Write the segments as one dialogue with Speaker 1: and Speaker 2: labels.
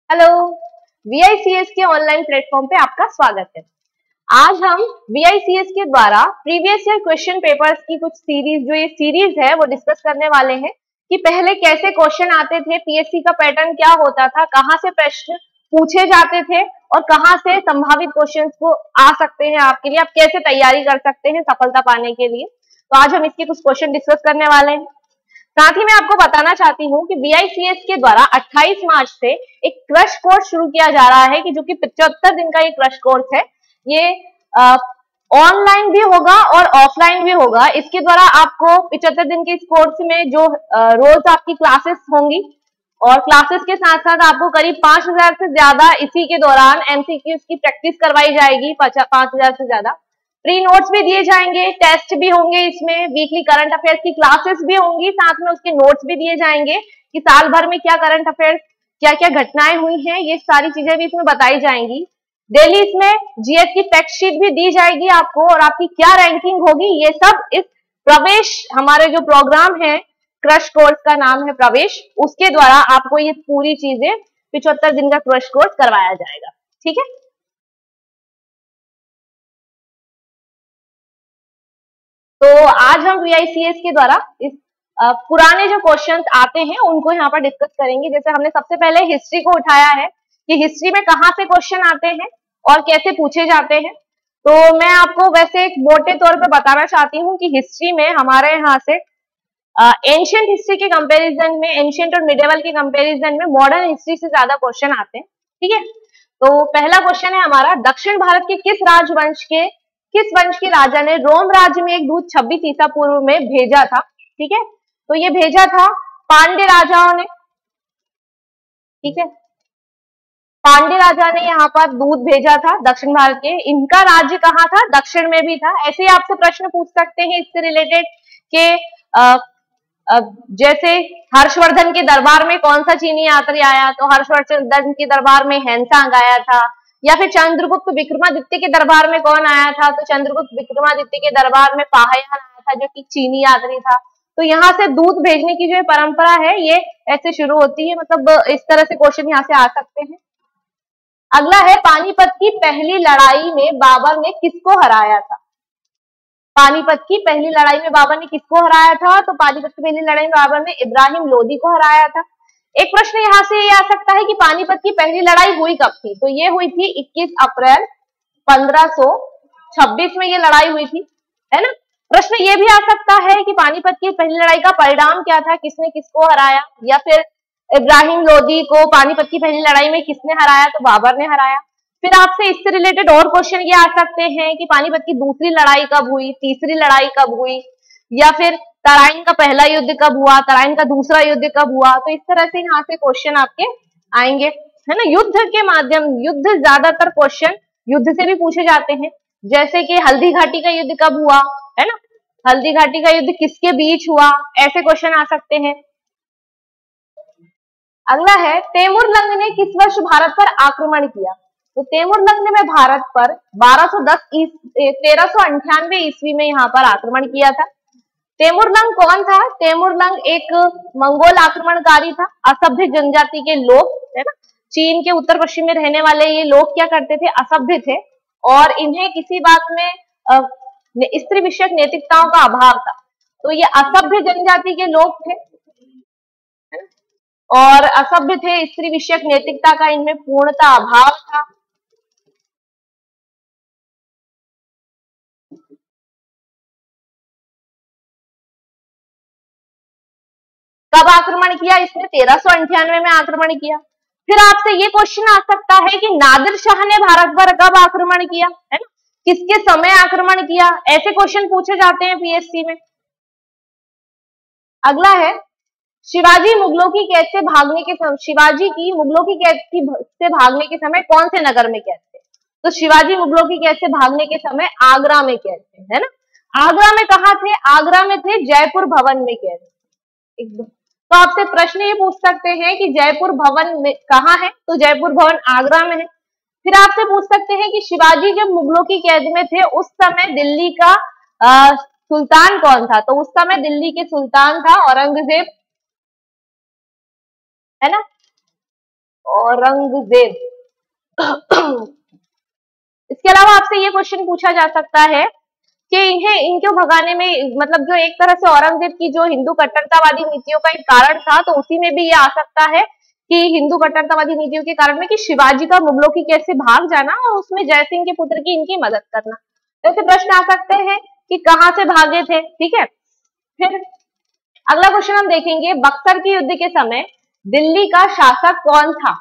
Speaker 1: Hello, VICS के online platform पे आपका स्वागत है। आज हम VICS के द्वारा प्रीवियस ईयर क्वेश्चन पेपर्स की कुछ सीरीज, जो ये सीरीज है वो डिस्कस करने वाले हैं कि पहले कैसे क्वेश्चन आते थे, PSC का पैटर्न क्या होता था, कहाँ से प्रश्न पूछे जाते थे और कहाँ से संभावित क्वेश्चंस को आ सकते हैं आपके लिए, आप कैसे तैयारी कर सकते हैं सफलता पाने के लिए। तो आज हम इसके कुछ क्वेश्चन डिस्कस करने वाले हैं। साथ ही मैं आपको बताना चाहती हूँ कि VICS के द्वारा 28 मार्च से एक क्रश कोर्स शुरू किया जा रहा है कि जो कि 75 दिन का ये क्रश कोर्स है। ये ऑनलाइन भी होगा और ऑफलाइन भी होगा। इसके द्वारा आपको 75 दिन के इस कोर्स में जो रोज आपकी क्लासेस होंगी और क्लासेस के साथ साथ आपको करीब 5000 से ज्यादा इसी के दौरान MCQs की प्रैक्टिस करवाई जाएगी। 5000 से ज्यादा प्री नोट्स भी दिए जाएंगे, टेस्ट भी होंगे, इसमें वीकली करंट अफेयर्स की क्लासेस भी होंगी, साथ में उसके नोट्स भी दिए जाएंगे कि साल भर में क्या करंट अफेयर्स, क्या क्या घटनाएं हुई हैं, ये सारी चीजें भी इसमें बताई जाएंगी। डेली इसमें GS की फैक्ट शीट भी दी जाएगी आपको और आपकी क्या रैंकिंग होगी, ये सब इस प्रवेश, हमारे जो प्रोग्राम है क्रश कोर्स का नाम है प्रवेश, उसके द्वारा आपको ये पूरी चीजें 75 दिन का क्रश कोर्स करवाया जाएगा। ठीक है, तो आज हम VICS के द्वारा इस पुराने जो क्वेश्चंस आते हैं उनको यहाँ पर डिस्कस करेंगे। जैसे हमने सबसे पहले हिस्ट्री को उठाया है कि हिस्ट्री में कहाँ से क्वेश्चन आते हैं और कैसे पूछे जाते हैं। तो मैं आपको वैसे एक मोटे तौर पे बताना चाहती हूँ कि हिस्ट्री में हमारे यहाँ से एंशियंट हिस्ट्री के कंपैरिजन में, एंशियंट और मिडिवल के कंपैरिजन में मॉडर्न हिस्ट्री से ज्यादा क्वेश्चन आते हैं। ठीक है, तो पहला क्वेश्चन है हमारा, दक्षिण भारत के किस वंश के राजा ने रोम राज्य में एक दूत 26 ईसा पूर्व में भेजा था। ठीक है, तो ये भेजा था पांड्य राजाओं ने। ठीक है, पांड्य राजा ने यहाँ पर दूत भेजा था दक्षिण भारत के। इनका राज्य कहाँ था? दक्षिण में भी था। ऐसे ही आपसे प्रश्न पूछ सकते हैं इससे रिलेटेड के जैसे हर्षवर्धन के दरबार में कौन सा चीनी यात्री आया, तो हर्षवर्धन के दरबार में हैंसांग आया था। या फिर चंद्रगुप्त विक्रमादित्य के दरबार में कौन आया था, तो चंद्रगुप्त विक्रमादित्य के दरबार में फाहियान आया था जो कि चीनी यात्री था। तो यहाँ से दूत भेजने की जो परंपरा है ये ऐसे शुरू होती है, मतलब इस तरह से क्वेश्चन यहाँ से आ सकते हैं। अगला है, पानीपत की पहली लड़ाई में बाबर ने किसको हराया था? पानीपत की पहली लड़ाई में बाबर ने किसको हराया था? तो पानीपत की पहली लड़ाई में बाबर ने इब्राहिम लोदी को हराया था। एक प्रश्न यहाँ से ये आ सकता है कि पानीपत की पहली लड़ाई हुई कब थी? तो ये हुई थी 21 अप्रैल 1526 में ये लड़ाई हुई थी, है ना। प्रश्न ये भी आ सकता है कि पानीपत की पहली लड़ाई का परिणाम क्या था, किसने किसको हराया, या फिर इब्राहिम लोदी को पानीपत की पहली लड़ाई में किसने हराया? तो बाबर ने हराया। फिर आपसे इससे रिलेटेड और क्वेश्चन ये आ सकते हैं कि पानीपत की दूसरी लड़ाई कब हुई, तीसरी लड़ाई कब हुई, या फिर तराइन का पहला युद्ध कब हुआ, तराइन का दूसरा युद्ध कब हुआ। तो इस तरह से यहाँ से क्वेश्चन आपके आएंगे, है ना। युद्ध ज्यादातर क्वेश्चन युद्ध से भी पूछे जाते हैं, जैसे कि हल्दी घाटी का युद्ध कब हुआ, है ना, हल्दी घाटी का युद्ध किसके बीच हुआ, ऐसे क्वेश्चन आ सकते हैं। अगला है, तैमूरलंग ने किस वर्ष भारत पर आक्रमण किया? तो तैमूरलंग ने भारत पर 1398 ईस्वी में यहाँ पर आक्रमण किया था। तैमूरलंग कौन था? तैमूरलंग एक मंगोल आक्रमणकारी था, असभ्य जनजाति के लोग, है ना। चीन के उत्तर पश्चिम में रहने वाले ये लोग क्या करते थे? असभ्य थे और इन्हें किसी बात में स्त्री विषयक नैतिकताओं का अभाव था। तो ये असभ्य जनजाति के लोग थे और असभ्य थे, स्त्री विषयक नैतिकता का इनमें पूर्णतः अभाव था। कब आक्रमण किया इसने? 1398 में आक्रमण किया। फिर आपसे ये क्वेश्चन आ सकता है कि नादिर शाह ने भारत पर कब आक्रमण किया, है ना, किसके समय आक्रमण किया, ऐसे क्वेश्चन पूछे जाते हैं PSC में। अगला है, शिवाजी मुगलों की कैद से भागने के समय, शिवाजी की मुगलों की कैद से भागने के समय कौन से नगर में कैद थे? तो शिवाजी मुगलों की कैद से भागने के समय आगरा में कैद थे, है ना। आगरा में कहाँ थे? आगरा में थे जयपुर भवन में कैद। एकदम। तो आपसे प्रश्न ये पूछ सकते हैं कि जयपुर भवन में कहाँ है? तो जयपुर भवन आगरा में है। फिर आपसे पूछ सकते हैं कि शिवाजी जब मुगलों की कैद में थे उस समय दिल्ली का सुल्तान कौन था? तो उस समय दिल्ली के सुल्तान था औरंगजेब, है ना। औरंगजेब। इसके अलावा आपसे ये क्वेश्चन पूछा जा सकता है कि इन्हें इनको भगाने में, मतलब जो एक तरह से औरंगजेब की जो हिंदू कट्टरतावादी नीतियों का एक कारण था, तो उसी में भी ये आ सकता है कि हिंदू कट्टरतावादी नीतियों के कारण में कि शिवाजी का मुगलों की कैसे भाग जाना और उसमें जयसिंह के पुत्र की इनकी मदद करना। तो ऐसे प्रश्न आ सकते हैं कि कहां से भागे थे। ठीक है, फिर अगला क्वेश्चन हम देखेंगे, बक्सर के युद्ध के समय दिल्ली का शासक कौन था,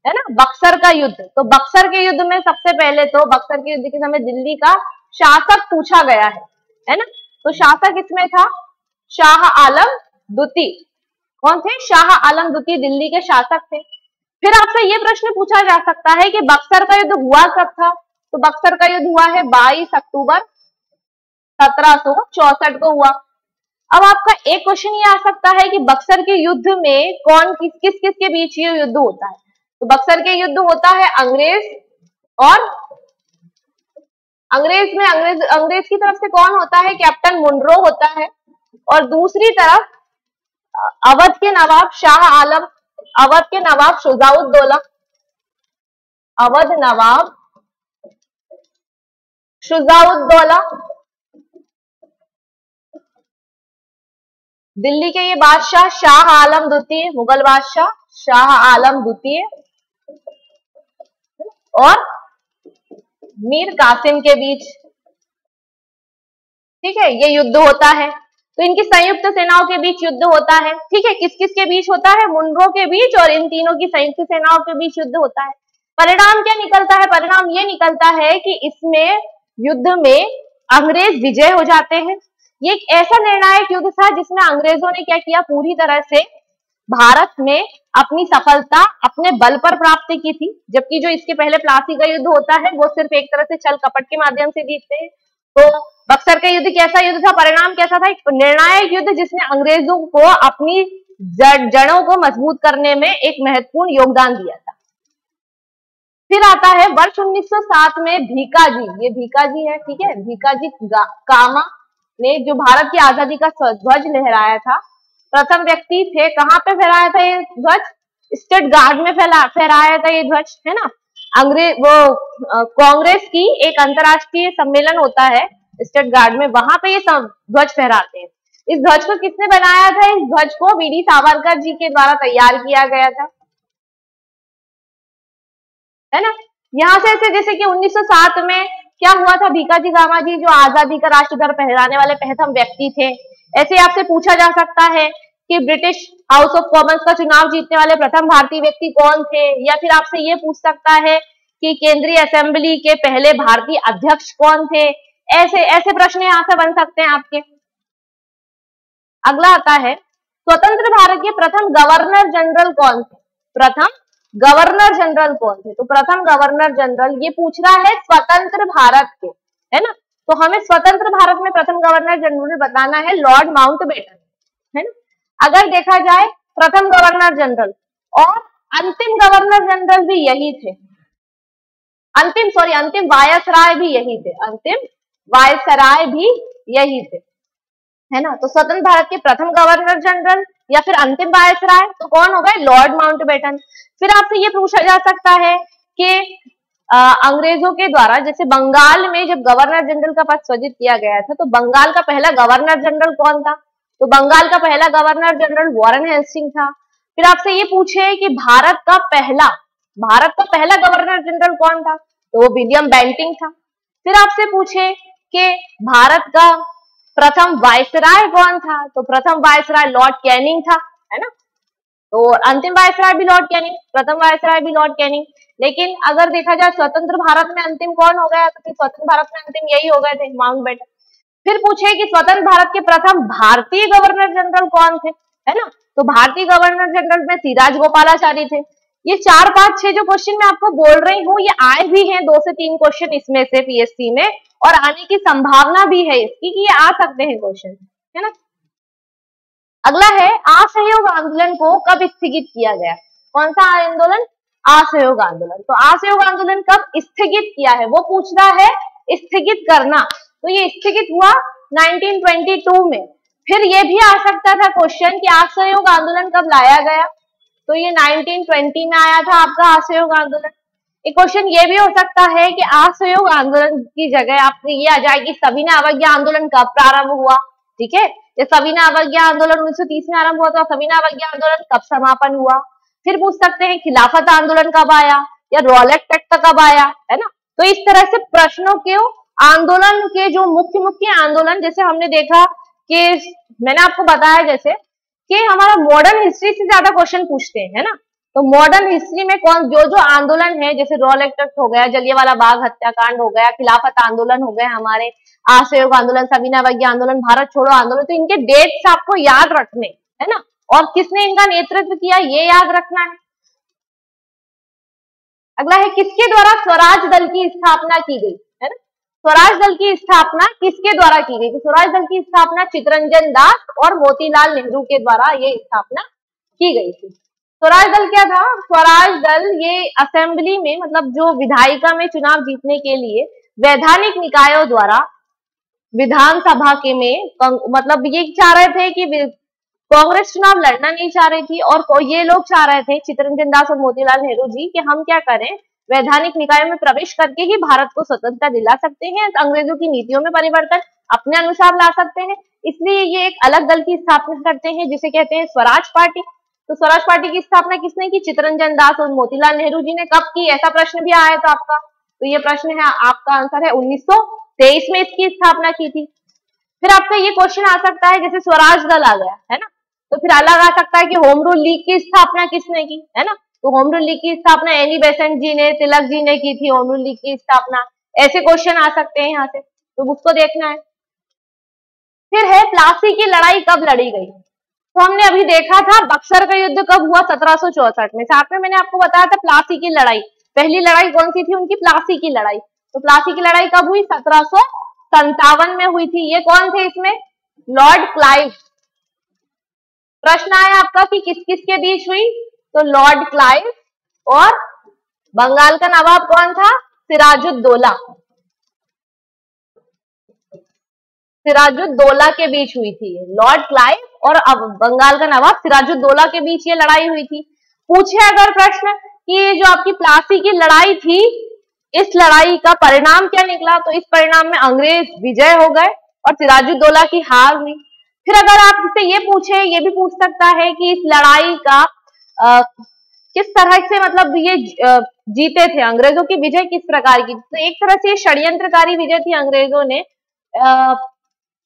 Speaker 1: है ना, बक्सर का युद्ध। तो बक्सर के युद्ध में सबसे पहले तो बक्सर के युद्ध के समय दिल्ली का शासक पूछा गया है ना। तो शासक इसमें था शाह आलम द्वितीय। कौन थे? शाह आलम द्वितीय दिल्ली के शासक थे। फिर आपसे ये प्रश्न पूछा जा सकता है कि बक्सर का युद्ध हुआ कब था। तो बक्सर का युद्ध हुआ है 22 अक्टूबर 1764 को हुआ। अब आपका एक क्वेश्चन ये आ सकता है कि बक्सर के युद्ध में कौन किस के बीच ये युद्ध होता है। तो बक्सर के युद्ध होता है अंग्रेज और अंग्रेज की तरफ से कौन होता है? कैप्टन मुनरो होता है। और दूसरी तरफ अवध के नवाब शाह आलम, अवध के नवाब शुजाउद्दौला, अवध नवाब शुजाउद्दौला, दिल्ली के ये बादशाह शाह आलम द्वितीय, मुगल बादशाह शाह आलम द्वितीय और मीर कासिम के बीच। ठीक है, ये युद्ध होता है। तो इनकी संयुक्त सेनाओं के बीच युद्ध होता है। ठीक है, किस किस के बीच होता है? मुनरो के बीच और इन तीनों की संयुक्त सेनाओं के बीच युद्ध होता है। परिणाम क्या निकलता है? परिणाम ये निकलता है कि इसमें युद्ध में अंग्रेज विजय हो जाते हैं। ये एक ऐसा निर्णायक युद्ध था जिसमें अंग्रेजों ने क्या किया, पूरी तरह से भारत में अपनी सफलता अपने बल पर प्राप्त की थी। जबकि जो इसके पहले प्लासी का युद्ध होता है वो सिर्फ एक तरह से छल कपट के माध्यम से जीतते हैं। तो बक्सर का युद्ध कैसा युद्ध था? परिणाम कैसा था? एक निर्णायक युद्ध जिसने अंग्रेजों को अपनी जड़ों को मजबूत करने में एक महत्वपूर्ण योगदान दिया था। फिर आता है वर्ष 1907 में भीकाजी, ये भीकाजी है। ठीक है, भीकाजी कामा ने जो भारत की आजादी का ध्वज लहराया था, प्रथम व्यक्ति थे। कहां पे फहराया था ये ध्वज? स्टेट गार्ड में फहराया था ये ध्वज, है ना। कांग्रेस की एक अंतरराष्ट्रीय सम्मेलन होता है स्टेट गार्ड में, वहां पे ये ध्वज फहराते हैं। इस ध्वज को किसने बनाया था? इस ध्वज को वीडी सावरकर जी के द्वारा तैयार किया गया था, है ना। यहां से ऐसे जैसे कि 1907 में क्या हुआ था, भीकाजी कामा जी जो आजादी का राष्ट्रध्वज फहराने वाले प्रथम व्यक्ति थे। ऐसे आपसे पूछा जा सकता है कि ब्रिटिश हाउस ऑफ कॉमन्स का चुनाव जीतने वाले प्रथम भारतीय व्यक्ति कौन थे, या फिर आपसे ये पूछ सकता है कि केंद्रीय असेंबली के पहले भारतीय अध्यक्ष कौन थे। ऐसे ऐसे प्रश्न यहां से बन सकते हैं आपके। अगला आता है, स्वतंत्र भारत के प्रथम गवर्नर जनरल कौन थे? प्रथम गवर्नर जनरल कौन थे? तो प्रथम गवर्नर जनरल ये पूछ रहा है स्वतंत्र भारत के, है ना। तो हमें स्वतंत्र भारत में प्रथम गवर्नर जनरल बताना है लॉर्ड माउंटबेटन, है ना। अगर देखा जाए प्रथम गवर्नर जनरल और अंतिम गवर्नर जनरल भी यही थे, अंतिम वायसराय भी यही थे, अंतिम वायसराय भी यही थे, है ना। तो स्वतंत्र भारत के प्रथम गवर्नर जनरल या फिर अंतिम वायसराय तो कौन हो गए? Lord Mountbatten. फिर आपसे ये पूछा जा सकता है कि अंग्रेजों के द्वारा जैसे बंगाल में जब गवर्नर जनरल का पद सृजित किया गया था, तो बंगाल का पहला गवर्नर जनरल कौन था? तो बंगाल का पहला गवर्नर जनरल वॉरेन हेस्टिंग था। फिर आपसे ये पूछे कि भारत का पहला गवर्नर जनरल कौन था? तो वो विलियम बेंटिंक था। फिर आपसे पूछे कि भारत का प्रथम वायसराय कौन था? तो प्रथम वायसराय लॉर्ड कैनिंग था, है ना। तो अंतिम वायसराय भी लॉर्ड कैनिंग, प्रथम वायसराय भी लॉर्ड कैनिंग। लेकिन अगर देखा जाए स्वतंत्र भारत में अंतिम कौन हो गया? तो स्वतंत्र भारत में अंतिम यही हो गए थे, माउंटबेटन। फिर पूछे कि स्वतंत्र भारत के प्रथम भारतीय गवर्नर जनरल कौन थे, है ना। तो भारतीय गवर्नर जनरल में सिराज गोपालाचारी थे। ये 4, 5, 6 जो क्वेश्चन मैं आपको बोल रही हूँ ये आए भी हैं 2 से 3 क्वेश्चन इसमें से पीएससी में, और आने की संभावना भी है इसकी कि ये आ सकते हैं क्वेश्चन, है ना। अगला है असहयोग आंदोलन को कब स्थगित किया गया? कौन सा आंदोलन? असहयोग आंदोलन। तो असहयोग आंदोलन कब स्थगित किया है वो पूछ रहा है, स्थगित करना। तो ये स्थगित हुआ 1922 में। फिर ये भी आ सकता था क्वेश्चन कि असहयोग आंदोलन कब लाया गया? तो ये 1920 में आया था आपका असहयोग आंदोलन। एक क्वेश्चन ये भी हो सकता है कि असहयोग आंदोलन की जगह आपको ये आ जाए कि सविनय अवज्ञा आंदोलन कब प्रारंभ हुआ, ठीक है। ये सविनय अवज्ञा आंदोलन 1930 में आरंभ हुआ, तो सविनय अवज्ञा आंदोलन कब समापन हुआ। फिर पूछ सकते हैं खिलाफत आंदोलन कब आया या रॉलेट एक्ट कब आया, है ना। तो इस तरह से प्रश्नों के आंदोलन के जो मुख्य मुख्य आंदोलन, जैसे हमने देखा कि मैंने आपको बताया जैसे कि हमारा मॉडर्न हिस्ट्री से ज्यादा क्वेश्चन पूछते हैं, है ना। तो मॉडर्न हिस्ट्री में कौन जो आंदोलन है, जैसे रॉलेट एक्ट हो गया, जलियांवाला बाग हत्याकांड हो गया, खिलाफत आंदोलन हो गए, हमारे असहयोग आंदोलन, सविनय अवज्ञा आंदोलन, भारत छोड़ो आंदोलन, तो इनके डेट्स आपको याद रखने, है ना, और किसने इनका नेतृत्व किया ये याद रखना है। अगला है किसके द्वारा स्वराज दल की स्थापना की गई, है ना। स्वराज दल की स्थापना किसके द्वारा की गई, तो स्वराज दल की स्थापना चित्तरंजन दास और मोतीलाल नेहरू के द्वारा ये स्थापना की गई थी। स्वराज दल क्या था, स्वराज दल ये असेंबली में, मतलब जो विधायिका में चुनाव जीतने के लिए वैधानिक निकायों द्वारा विधानसभा के में, मतलब ये चाह रहे थे कि कांग्रेस चुनाव लड़ना नहीं चाह रही थी, और ये लोग चाह रहे थे, चित्तरंजन दास और मोतीलाल नेहरू जी, कि हम क्या करें, वैधानिक निकायों में प्रवेश करके ही भारत को स्वतंत्रता दिला सकते हैं, अंग्रेजों की नीतियों में परिवर्तन अपने अनुसार ला सकते हैं, इसलिए ये एक अलग दल की स्थापना करते हैं जिसे कहते हैं स्वराज पार्टी। तो स्वराज पार्टी की स्थापना किसने की, चित्तरंजन दास और मोतीलाल नेहरू जी ने कब की, ऐसा प्रश्न भी आया था आपका। तो ये प्रश्न है, आपका आंसर है 1923 में इसकी स्थापना की थी। फिर आपका ये क्वेश्चन आ सकता है, जैसे स्वराज दल आ गया, है ना, तो फिर अलग आ सकता है कि होम रूल लीग की स्थापना किसने की, है ना। तो होम रूल लीग की स्थापना एनी बेसेंट जी ने, तिलक जी ने की थी होम रूल लीग की स्थापना। ऐसे क्वेश्चन आ सकते हैं यहाँ से, तो उसको देखना है। फिर है प्लासी की लड़ाई कब लड़ी गई, तो हमने अभी देखा था बक्सर का युद्ध कब हुआ, 1764 में। साथ में मैंने आपको बताया था प्लासी की लड़ाई, पहली लड़ाई कौन सी थी उनकी, प्लासी की लड़ाई। तो प्लासी की लड़ाई कब हुई, 1757 में हुई थी। ये कौन थे इसमें, लॉर्ड क्लाइव। प्रश्न आया आपका कि किस किस के बीच हुई, तो लॉर्ड क्लाइव और बंगाल का नवाब कौन था, सिराजुद्दौला, सिराजुद्दौला के बीच हुई थी। लॉर्ड क्लाइव और अब बंगाल का नवाब सिराजुद्दौला के बीच ये लड़ाई हुई थी। पूछे अगर प्रश्न कि जो आपकी प्लासी की लड़ाई थी, इस लड़ाई का परिणाम क्या निकला, तो इस परिणाम में अंग्रेज विजय हो गए और सिराजुद्दौला की हार हुई। फिर अगर आप इससे ये पूछे, ये भी पूछ सकता है कि इस लड़ाई का किस तरह से, मतलब ये जीते थे, अंग्रेजों की विजय किस प्रकार की, तो एक तरह से षड्यंत्रकारी विजय थी। अंग्रेजों ने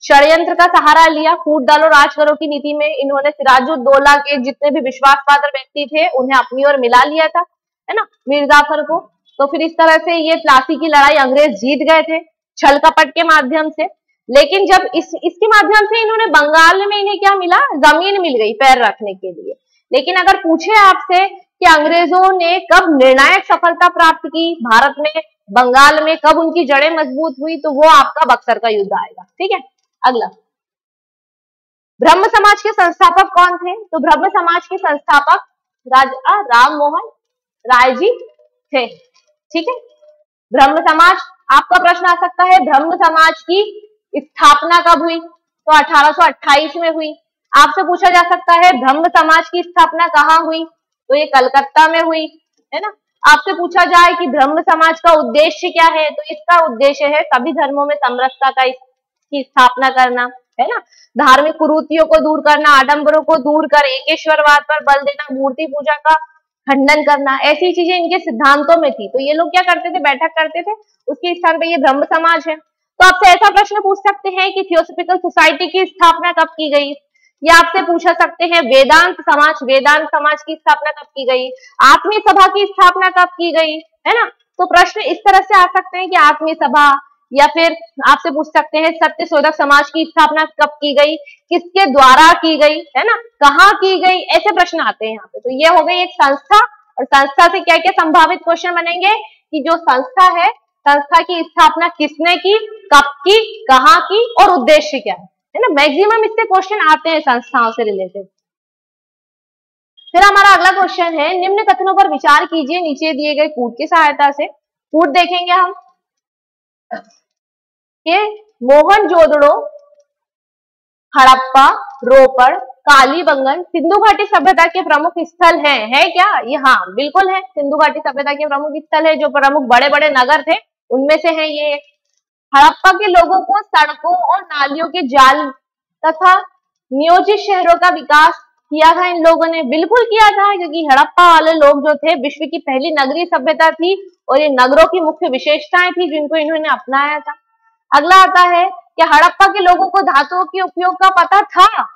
Speaker 1: षड्यंत्र का सहारा लिया, फूट डालो राज करो की नीति में इन्होंने सिराजुद्दौला के जितने भी विश्वास पात्र व्यक्ति थे उन्हें अपनी ओर मिला लिया था, है ना, मीर जाफर को। तो फिर इस तरह से ये प्लासी की लड़ाई अंग्रेज जीत गए थे छल कपट के माध्यम से। लेकिन जब इसके माध्यम से इन्होंने बंगाल में इन्हें क्या मिला, जमीन मिल गई पैर रखने के लिए। लेकिन अगर पूछे आपसे कि अंग्रेजों ने कब निर्णायक सफलता प्राप्त की भारत में, बंगाल में, कब उनकी जड़ें मजबूत हुई, तो वो आपका बक्सर का युद्ध आएगा। ठीक है, अगला ब्रह्म समाज के संस्थापक कौन थे, तो ब्रह्म समाज के संस्थापक राजा राम मोहन राय जी थे। ठीक है, ब्रह्म समाज, आपका प्रश्न आ सकता है ब्रह्म समाज की स्थापना कब हुई, तो 1828 में हुई। आपसे पूछा जा सकता है ब्रह्म समाज की स्थापना कहाँ हुई, तो ये कलकत्ता में हुई, है ना। आपसे पूछा जाए कि ब्रह्म समाज का उद्देश्य क्या है, तो इसका उद्देश्य है सभी धर्मों में समरसता की स्थापना करना, है ना, धार्मिक कुरीतियों को दूर करना, आडंबरों को दूर कर एकेश्वरवाद पर बल देना, मूर्ति पूजा का खंडन करना, ऐसी चीजें इनके सिद्धांतों में थी। तो ये लोग क्या करते थे, बैठक करते थे, उसके स्थान पे ये ब्रह्म समाज है। तो आपसे ऐसा प्रश्न पूछ सकते हैं कि थियोसॉफिकल सोसाइटी की स्थापना कब की गई, या आपसे पूछा सकते हैं वेदांत समाज की स्थापना कब की गई, आत्मीय सभा की स्थापना कब की गई, है ना। तो प्रश्न इस तरह से आ सकते हैं कि आत्मीय सभा, या फिर आपसे पूछ सकते हैं सत्य शोधक समाज की स्थापना कब की गई, किसके द्वारा की गई, है ना, कहाँ की गई, ऐसे प्रश्न आते हैं यहाँ पे। तो ये हो गई एक संस्था, और संस्था से क्या क्या संभावित क्वेश्चन बनेंगे कि जो संस्था है, संस्था की स्थापना किसने की, कब की, कहाँ की, और उद्देश्य क्या है ना। मैक्सिमम इससे क्वेश्चन आते हैं संस्थाओं से रिलेटेड। फिर हमारा अगला क्वेश्चन है, निम्न कथनों पर विचार कीजिए नीचे दिए गए कूट की सहायता से। कूट देखेंगे हम कि मोहनजोदड़ो, हड़प्पा, रोपड़ कालीबंगन सिंधु घाटी सभ्यता के प्रमुख स्थल है क्या? ये हाँ बिल्कुल है, सिंधु घाटी सभ्यता के प्रमुख स्थल है। जो प्रमुख बड़े बड़े नगर थे उनमें से है ये। हड़प्पा के लोगों को सड़कों और नालियों के जाल तथा नियोजित शहरों का विकास किया था इन लोगों ने, बिल्कुल किया था, क्योंकि हड़प्पा वाले लोग जो थे विश्व की पहली नगरीय सभ्यता थी और ये नगरों की मुख्य विशेषताएं थी जिनको इन्होंने अपनाया था। अगला आता है कि हड़प्पा के लोगों को धातुओं के उपयोग का पता था?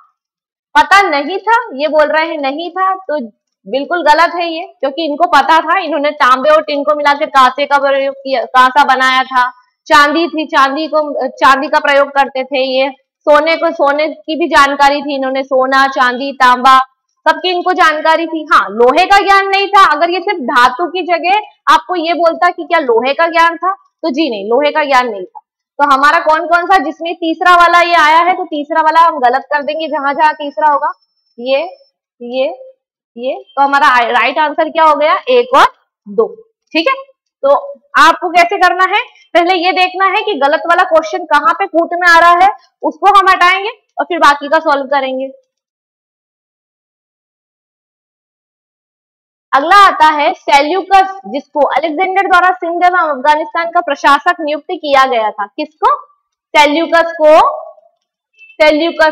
Speaker 1: पता नहीं था, ये बोल रहे हैं नहीं था, तो बिल्कुल गलत है ये, क्योंकि इनको पता था। इन्होंने तांबे और टिन को मिलाकर कांसे का प्रयोग किया, कांसा बनाया था। चांदी थी, चांदी का प्रयोग करते थे ये। सोने की भी जानकारी थी इन्होंने, सोना चांदी तांबा सबकी इनको जानकारी थी। हाँ, लोहे का ज्ञान नहीं था। अगर ये सिर्फ धातु की जगह आपको ये बोलता कि क्या लोहे का ज्ञान था, तो जी नहीं, लोहे का ज्ञान नहीं था। तो हमारा कौन कौन सा, जिसमें तीसरा वाला ये आया है, तो तीसरा वाला हम गलत कर देंगे। जहां जहां तीसरा होगा ये तो हमारा राइट आंसर क्या हो गया? 1 और 2। ठीक है, तो आपको कैसे करना है, पहले ये देखना है कि गलत वाला क्वेश्चन कहाँ पे कूट में आ रहा है, उसको हम हटाएंगे और फिर बाकी का सॉल्व करेंगे। अगला आता है सेल्यूकस, जिसको अलेक्जेंडर द्वारा सिंध एवं अफगानिस्तान का प्रशासक नियुक्त किया गया था। किसको? सेल्यूकस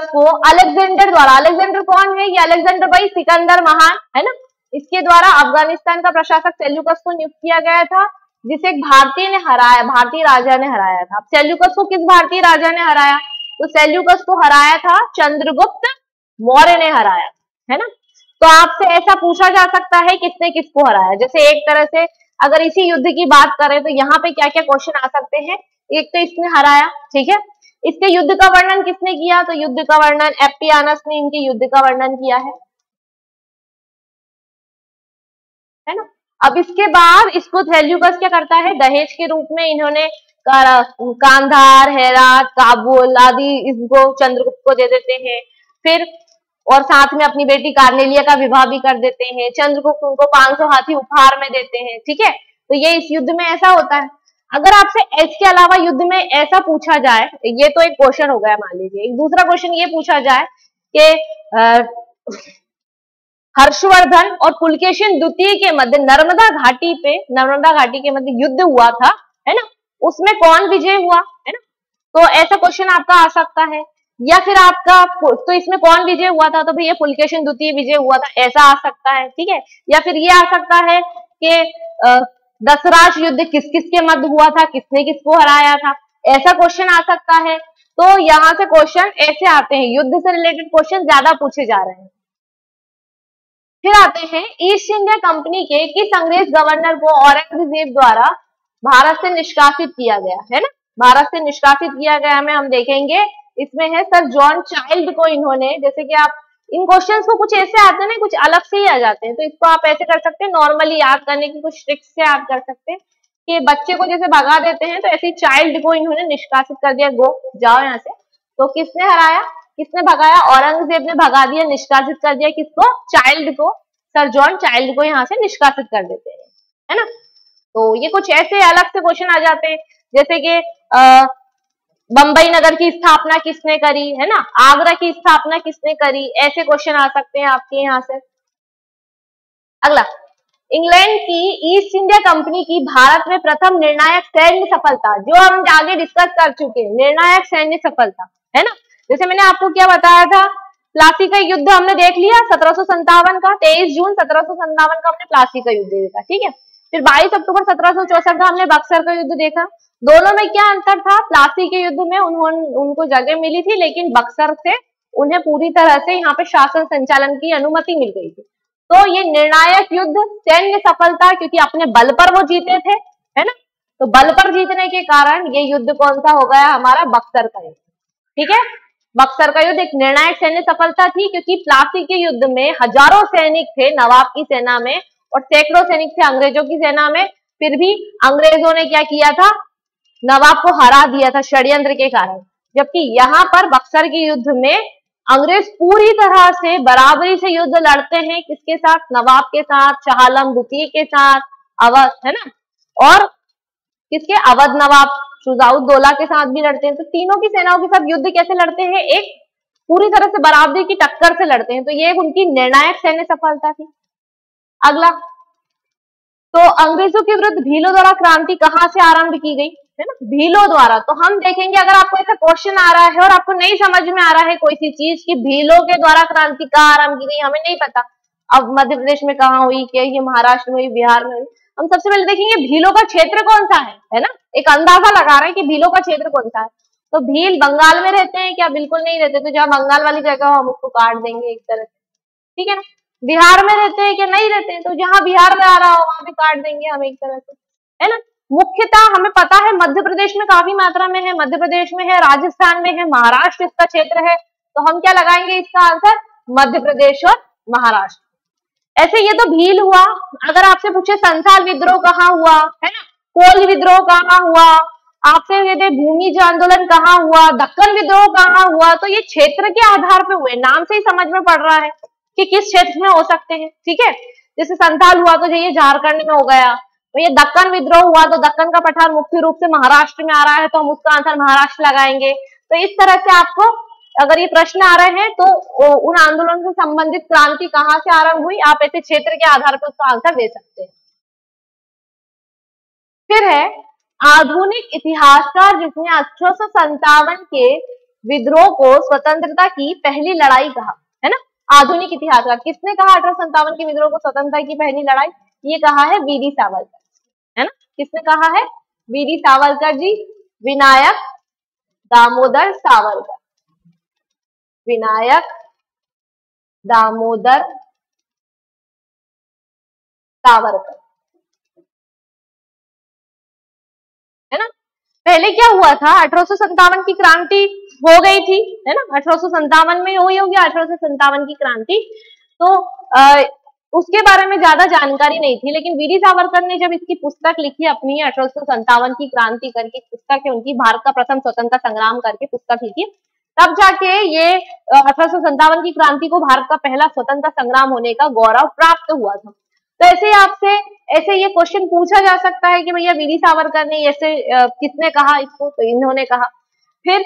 Speaker 1: को अलेक्जेंडर द्वारा। अलेक्जेंडर कौन है? ये अलेक्जेंडर भाई सिकंदर महान है ना, इसके द्वारा अफगानिस्तान का प्रशासक सेल्यूकस को नियुक्त किया गया था, जिसे एक भारतीय राजा ने हराया था। सेल्यूकस को किस भारतीय राजा ने हराया? तो सेल्यूकस को हराया था चंद्रगुप्त मौर्य ने हराया, है ना। तो आपसे ऐसा पूछा जा सकता है किसने किसको हराया। जैसे एक तरह से अगर इसी युद्ध की बात करें तो यहाँ पे क्या क्या क्वेश्चन आ सकते हैं। एक तो इसने हराया, ठीक है, इसके युद्ध का वर्णन किसने किया? तो युद्ध का वर्णन एप्पियानस ने इनके युद्ध का वर्णन किया है ना। अब इसके बाद इसको सेल्यूकस क्या करता है, दहेज के रूप में इन्होंने कांधार, हेरात, काबुल आदि इसको चंद्रगुप्त को दे देते हैं। फिर और साथ में अपनी बेटी कार्नेलिया का विवाह भी कर देते हैं। चंद्रगुप्त उनको 500 हाथी उपहार में देते हैं। ठीक है, तो ये इस युद्ध में ऐसा होता है। अगर आपसे इसके अलावा युद्ध में ऐसा पूछा जाए, ये तो एक क्वेश्चन हो गया, मान लीजिए एक दूसरा क्वेश्चन ये पूछा जाए कि हर्षवर्धन और पुलकेशिन द्वितीय के मध्य नर्मदा घाटी के मध्य युद्ध हुआ था, है ना, उसमें कौन विजय हुआ, है ना। तो ऐसा क्वेश्चन आपका आ सकता है। या फिर आपका तो इसमें कौन विजय हुआ था, तो भैया पुलकेशिन द्वितीय विजय हुआ था, ऐसा आ सकता है। ठीक है, या फिर ये आ सकता है कि दसराज युद्ध किस किस के मध्य हुआ था, किसने किसको हराया था, ऐसा क्वेश्चन आ सकता है। तो यहाँ से क्वेश्चन ऐसे आते हैं, युद्ध से रिलेटेड क्वेश्चन ज्यादा पूछे जा रहे हैं। फिर आते हैं ईस्ट इंडिया कंपनी के किस अंग्रेज गवर्नर को औरंगजेब द्वारा भारत से निष्कासित किया गया, है ना। भारत से निष्कासित किया गया में हम देखेंगे, इसमें है सर जॉन चाइल्ड को इन्होंने, जैसे कि आप इन क्वेश्चंस को कुछ ऐसे आते हैं ना, कुछ अलग से ही आ जाते हैं, तो इसको आप ऐसे कर सकते हैं, नॉर्मली याद करने की कुछ ट्रिक्स से याद कर सकते हैं कि बच्चे को जैसे भगा देते हैं, तो ऐसे चाइल्ड को इन्होंने निष्कासित कर दिया, गो जाओ यहाँ से। तो किसने हराया, किसने भगाया? औरंगजेब ने भगा दिया, निष्कासित कर दिया किसको? चाइल्ड को। सर जॉन चाइल्ड को यहाँ से निष्कासित कर देते हैं, है ना। तो ये कुछ ऐसे अलग से क्वेश्चन आ जाते हैं, जैसे कि बंबई नगर की स्थापना किसने करी, है ना, आगरा की स्थापना किसने करी, ऐसे क्वेश्चन आ सकते हैं आपके यहाँ से। अगला, इंग्लैंड की ईस्ट इंडिया कंपनी की भारत में प्रथम निर्णायक सैन्य सफलता, जो हम आगे डिस्कस कर चुके हैं, निर्णायक सैन्य सफलता, है ना। जैसे मैंने आपको क्या बताया था, प्लासी का युद्ध हमने देख लिया 1757 का, 23 जून 1757 का हमने प्लासी का युद्ध देखा, ठीक है। फिर 22 अक्टूबर 1764 का हमने बक्सर का युद्ध देखा। दोनों में क्या अंतर था? प्लासी के युद्ध में उनको जगह मिली थी, लेकिन बक्सर से उन्हें पूरी तरह से यहाँ पे शासन संचालन की अनुमति मिल गई थी। तो ये निर्णायक युद्ध, सैन्य सफलता, क्योंकि अपने बल पर वो जीते थे, है ना। तो बल पर जीतने के कारण ये युद्ध कौन सा हो गया हमारा? बक्सर का युद्ध, ठीक है। बक्सर का युद्ध एक निर्णायक सैन्य सफलता थी, क्योंकि प्लासी के युद्ध में हजारों सैनिक थे नवाब की सेना में और सैकड़ों सैनिक थे अंग्रेजों की सेना में, फिर भी अंग्रेजों ने क्या किया था? नवाब को हरा दिया था षड्यंत्र के कारण। जबकि यहाँ पर बक्सर के युद्ध में अंग्रेज पूरी तरह से बराबरी से युद्ध लड़ते हैं, किसके साथ? नवाब के साथ, शाह आलम द्वितीय के साथ, अवध, है ना, और किसके? अवध नवाब शुजाउद्दौला के साथ भी लड़ते हैं। तो तीनों की सेनाओं के साथ युद्ध कैसे लड़ते हैं? एक पूरी तरह से बराबरी की टक्कर से लड़ते हैं। तो ये उनकी निर्णायक सैन्य सफलता थी। अगला, तो अंग्रेजों के विरुद्ध भीलों द्वारा क्रांति कहां से आरंभ की गई, है ना, भीलों द्वारा। तो हम देखेंगे अगर आपको ऐसा क्वेश्चन आ रहा है और आपको नहीं समझ में आ रहा है कोई सी चीज कि भीलों के द्वारा क्रांति कहाँ आरंभ की गई, हमें नहीं पता, अब मध्य प्रदेश में कहाँ हुई, क्या ये महाराष्ट्र में हुई, बिहार में हुई, हम सबसे पहले देखेंगे भीलों का क्षेत्र कौन सा है ना, एक अंदाजा लगा रहे हैं कि भीलों का क्षेत्र कौन सा है। तो भील बंगाल में रहते हैं क्या, बिल्कुल नहीं रहते, तो जहाँ बंगाल वाली जगह हम उसको काट देंगे एक तरह से, ठीक है ना। बिहार में रहते हैं क्या, नहीं रहते हैं, तो जहां बिहार में आ रहा हो वहां पे काट देंगे हम एक तरह से, है ना। मुख्यतः हमें पता है मध्य प्रदेश में काफी मात्रा में है, मध्य प्रदेश में है, राजस्थान में है, महाराष्ट्र इसका क्षेत्र है, तो हम क्या लगाएंगे इसका आंसर, मध्य प्रदेश और महाराष्ट्र। ऐसे ये तो भील हुआ। अगर आपसे पूछे संथाल विद्रोह कहाँ हुआ, है ना, कोल विद्रोह कहाँ हुआ, आपसे कहते भूमिज आंदोलन कहाँ हुआ, दक्कन विद्रोह कहाँ हुआ, तो ये क्षेत्र के आधार पे हुए, नाम से ही समझ में पड़ रहा है कि किस क्षेत्र में हो सकते हैं, ठीक है। जैसे संथाल हुआ तो ये झारखंड में हो गया, तो ये दक्कन विद्रोह हुआ तो दक्कन का पठार मुख्य रूप से महाराष्ट्र में आ रहा है, तो हम उसका आंसर महाराष्ट्र लगाएंगे। तो इस तरह से आपको अगर ये प्रश्न आ रहे हैं तो उन आंदोलन से संबंधित क्रांति कहाँ से आरंभ हुई, आप ऐसे क्षेत्र के आधार पर उसका आंसर दे सकते हैं। फिर है आधुनिक इतिहासकार जिसने 1857 के विद्रोह को स्वतंत्रता की पहली लड़ाई कहा, है ना। आधुनिक इतिहासकार किसने कहा 1857 के विद्रोह को स्वतंत्रता की पहली लड़ाई, ये कहा है वीडी सावरकर, है ना। किसने कहा है, वीडी सावरकर जी, विनायक दामोदर सावरकर, विनायक दामोदर सावरकर, है ना। पहले क्या हुआ था, 1857 की क्रांति हो गई थी, है ना, 1857 में हुई होगी 1857 की क्रांति। तो उसके बारे में ज्यादा जानकारी नहीं थी, लेकिन वीडी सावरकर ने जब इसकी पुस्तक लिखी अपनी 1857 की क्रांति करके पुस्तक है उनकी, भारत का प्रथम स्वतंत्रता संग्राम करके पुस्तक लिखी, तब जाके ये 1857 की क्रांति को भारत का पहला स्वतंत्रता संग्राम होने का गौरव प्राप्त हुआ था। तो ऐसे आपसे ऐसे ये क्वेश्चन पूछा जा सकता है कि भैया वीडी सावरकर ने ऐसे किसने कहा इसको, तो इन्होंने कहा। फिर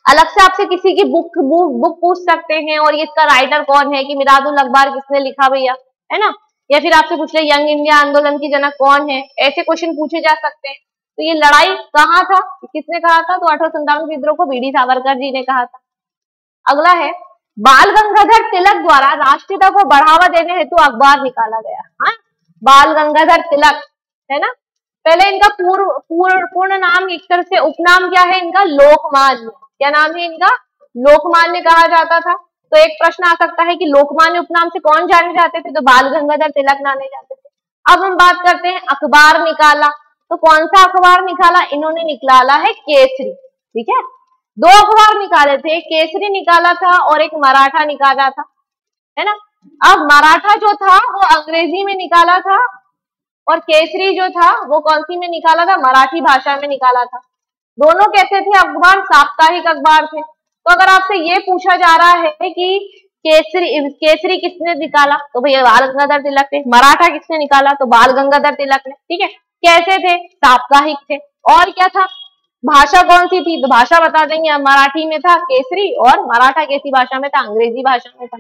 Speaker 1: अलग से आपसे किसी की बुक पूछ सकते हैं और ये इसका राइटर कौन है, कि मिरादुल अखबार किसने लिखा भैया, है ना, या फिर आपसे पूछ ले यंग इंडिया आंदोलन की जनक कौन है, ऐसे क्वेश्चन पूछे जा सकते हैं। तो ये लड़ाई कहाँ था, किसने कहा था, तो 1857 के विद्रोह को वीडी सावरकर जी ने कहा था। अगला है बाल गंगाधर तिलक द्वारा राष्ट्रीयता को बढ़ावा देने हेतु अखबार निकाला गया। हाँ, बाल गंगाधर तिलक, है ना। पहले इनका पूर्ण नाम, एक तरह से उपनाम क्या है इनका, लोकमान्य। क्या नाम है इनका, लोकमान्य कहा जाता था। तो एक प्रश्न आ सकता है कि लोकमान्य उपनाम से कौन जाने जाते थे, तो बाल गंगाधर तिलक जाने जाते थे। अब हम बात करते हैं अखबार निकाला, तो कौन सा अखबार निकाला, इन्होंने निकाला है केसरी, ठीक है। दो अखबार निकाले थे, केसरी निकाला था और एक मराठा निकाला था, है ना। अब मराठा जो था वो अंग्रेजी में निकाला था और केसरी जो था वो कौन सी में निकाला था, मराठी भाषा में निकाला था। दोनों कैसे थे अखबार, साप्ताहिक अखबार थे। तो अगर आपसे ये पूछा जा रहा है कि केसरी किसने निकाला, तो भैया बाल गंगाधर तिलक ने। मराठा किसने निकाला, तो बाल गंगाधर तिलक ने, ठीक है। कैसे थे, साप्ताहिक थे। और क्या था, भाषा कौन सी थी, तो भाषा बता देंगे, मराठी में था केसरी और मराठा कैसी भाषा में था, अंग्रेजी भाषा में था।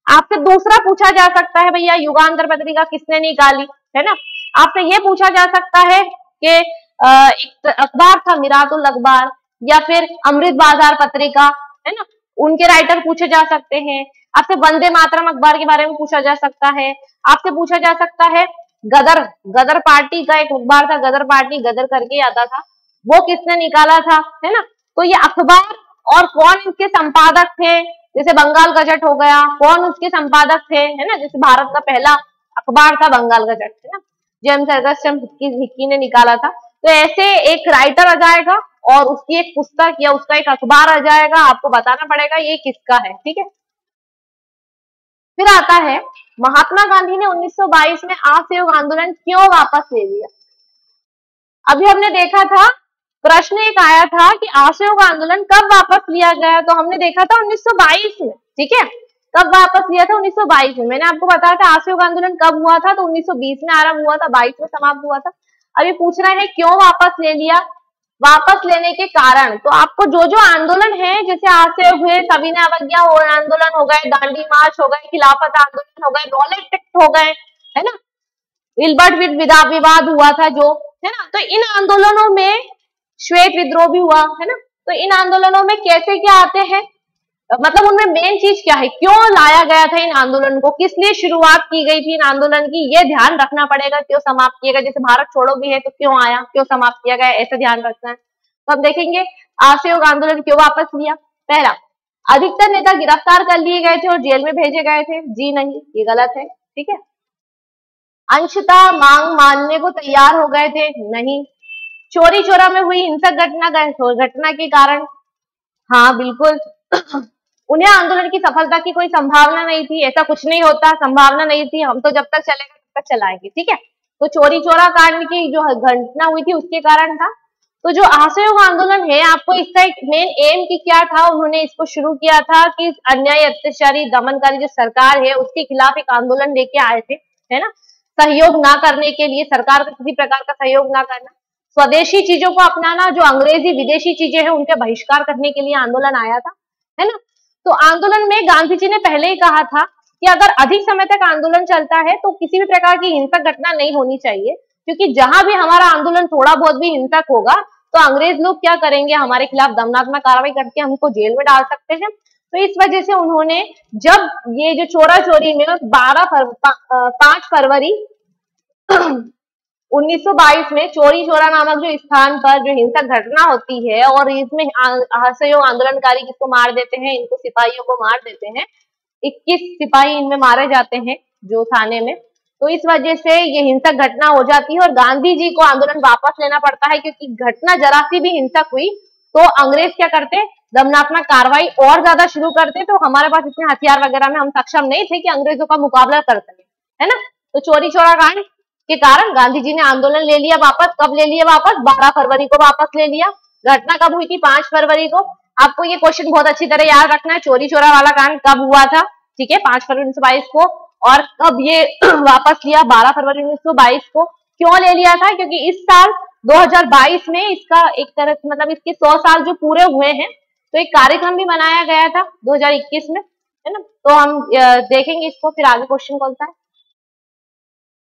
Speaker 1: आपसे दूसरा पूछा जा सकता है भैया युगांतर पत्रिका किसने निकाली, है ना। आपसे ये पूछा जा सकता है कि एक अखबार था मिरातुल अखबार या फिर अमृत बाजार पत्रिका, है ना, उनके राइटर पूछे जा सकते हैं। आपसे वंदे मातरम अखबार के बारे में पूछा जा सकता है। आपसे पूछा जा सकता है गदर पार्टी का एक अखबार था, गदर पार्टी, गदर करके आता था, वो किसने निकाला था, है ना। तो ये अखबार और कौन इसके संपादक थे, जैसे बंगाल गजट हो गया, कौन उसके संपादक थे, है ना। जैसे भारत का पहला अखबार था बंगाल गजट, है ना, जेम्स अगस्टस हिक्की ने निकाला था। तो ऐसे एक राइटर आ जाएगा और उसकी एक पुस्तक या उसका एक अखबार आ जाएगा, आपको बताना पड़ेगा ये किसका है, ठीक है। फिर आता है महात्मा गांधी ने 1922 में असहयोग आंदोलन क्यों वापस ले लिया। अभी हमने देखा था, प्रश्न एक आया था कि असहयोग आंदोलन कब वापस लिया गया, तो हमने देखा था 1922 में, ठीक है। कब वापस लिया था, 1922 में। मैंने आपको बताया था असहयोग आंदोलन कब हुआ था, तो 1920 में आरंभ हुआ था, 22 में समाप्त हुआ था। अभी पूछ रहे हैं क्यों वापस ले लिया, वापस लेने के कारण। तो आपको जो जो आंदोलन है, जैसे आशय हुए, सविनय अवज्ञा आंदोलन हो गए, दांडी मार्च हो गए, खिलाफत आंदोलन हो गए, रॉलेट एक्ट हो गए, है ना, विल्बर्ट विवाद हुआ था जो, है ना, तो इन आंदोलनों में श्वेत विद्रोह भी हुआ, है ना, तो इन आंदोलनों में कैसे क्या आते हैं, मतलब उनमें मेन चीज क्या है, क्यों लाया गया था इन आंदोलन को, किस लिए शुरुआत की गई थी इन आंदोलन की, ये ध्यान रखना पड़ेगा, क्यों समाप्त किया गया, जैसे भारत छोड़ो भी है तो क्यों आया, क्यों समाप्त किया गया, ऐसा ध्यान रखना है। तो अब देखेंगे असहयोग आंदोलन क्यों वापस लिया। पहला, अधिकतर नेता गिरफ्तार कर लिए गए थे और जेल में भेजे गए थे, जी नहीं, ये गलत है, ठीक है। अंशतः मांग मानने को तैयार हो गए थे, नहीं। चोरी चोरा में हुई हिंसक घटना के कारण, हाँ बिल्कुल। उन्हें आंदोलन की सफलता की कोई संभावना नहीं थी, ऐसा कुछ नहीं होता, संभावना नहीं थी, हम तो जब तक चलेगा तब तक चलाएंगे, ठीक है। तो चोरी चोरा कांड की जो घटना हुई थी उसके कारण था। तो जो असहयोग आंदोलन है, आपको इसका एक मेन एम की क्या था, उन्होंने इसको शुरू किया था कि अन्याय, अत्याचारी, दमनकारी जो सरकार है उसके खिलाफ एक आंदोलन लेके आए थे, है ना, सहयोग ना करने के लिए, सरकार का किसी प्रकार का सहयोग ना करना, स्वदेशी चीजों को अपनाना, जो अंग्रेजी विदेशी चीजें हैं उनका बहिष्कार करने के लिए आंदोलन आया था, है ना। तो आंदोलन में गांधी जी ने पहले ही कहा था कि अगर अधिक समय तक आंदोलन चलता है तो किसी भी प्रकार की हिंसक घटना नहीं होनी चाहिए, क्योंकि जहां भी हमारा आंदोलन थोड़ा बहुत भी हिंसक होगा तो अंग्रेज लोग क्या करेंगे, हमारे खिलाफ दमनात्मक कार्रवाई करके हमको जेल में डाल सकते हैं। तो इस वजह से उन्होंने, जब ये जो चोरा चोरी में 5 फरवरी 1922 में चोरी चोरा नामक जो स्थान पर जो हिंसक घटना होती है और इसमें असहयोग आंदोलनकारी किसको मार देते हैं, इनको सिपाहियों को मार देते हैं, 21 सिपाही इनमें मारे जाते हैं जो थाने में। तो इस वजह से ये हिंसक घटना हो जाती है और गांधी जी को आंदोलन वापस लेना पड़ता है, क्योंकि घटना जरा सी भी हिंसक हुई तो अंग्रेज क्या करते, दमनात्मक कार्रवाई और ज्यादा शुरू करते। तो हमारे पास इतने हथियार वगैरह में हम सक्षम नहीं थे कि अंग्रेजों का मुकाबला कर सके, है ना। तो चोरी चोरा कांड के कारण गांधी जी ने आंदोलन ले लिया वापस। कब ले लिया वापस, 12 फरवरी को वापस ले लिया। घटना कब हुई थी, 5 फरवरी को। आपको ये क्वेश्चन बहुत अच्छी तरह याद रखना है, चोरी चोरा वाला कांड कब हुआ था, ठीक है, 5 फरवरी 1922 को, और कब ये वापस लिया, 12 फरवरी 1922 को। क्यों ले लिया था, क्योंकि इस साल 2022 में इसका एक तरह मतलब इसके 100 साल जो पूरे हुए हैं, तो एक कार्यक्रम भी बनाया गया था 2021 में, है ना। तो हम देखेंगे इसको, फिर आगे क्वेश्चन कौन सा है।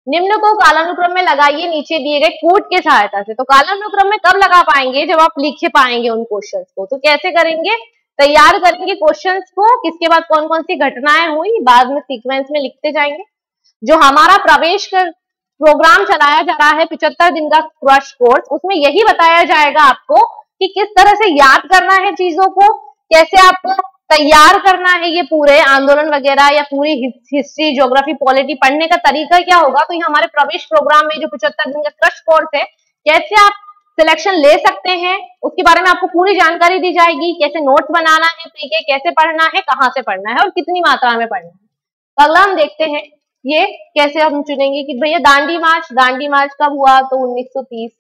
Speaker 1: निम्न को कालानुक्रम में लगाइए नीचे दिए गए कूट के सहायता से। तो कालानुक्रम में कब लगा पाएंगे, जब आप लिखे पाएंगे उन क्वेश्चंस को। तो कैसे करेंगे, तैयार करेंगे क्वेश्चंस को, किसके बाद कौन कौन सी घटनाएं हुई, बाद में सीक्वेंस में लिखते जाएंगे। जो हमारा प्रवेश कर प्रोग्राम चलाया जा रहा है 75 दिन का क्रश कोर्स, उसमें यही बताया जाएगा आपको कि किस तरह से याद करना है चीजों को, कैसे आपको तैयार करना है ये पूरे आंदोलन वगैरह या पूरी हिस्ट्री, ज्योग्राफी, पॉलिटी पढ़ने का तरीका क्या होगा। तो ये हमारे प्रवेश प्रोग्राम में जो 75 दिन का क्रश कोर्स है, कैसे आप सिलेक्शन ले सकते हैं, उसके बारे में आपको पूरी जानकारी दी जाएगी। कैसे नोट्स बनाना है, ठीक है, कैसे पढ़ना है, कहाँ से पढ़ना है और कितनी मात्रा में पढ़ना है। तो अगला हम देखते हैं ये कैसे हम चुनेंगे कि भैया दांडी मार्च कब हुआ, तो 1930।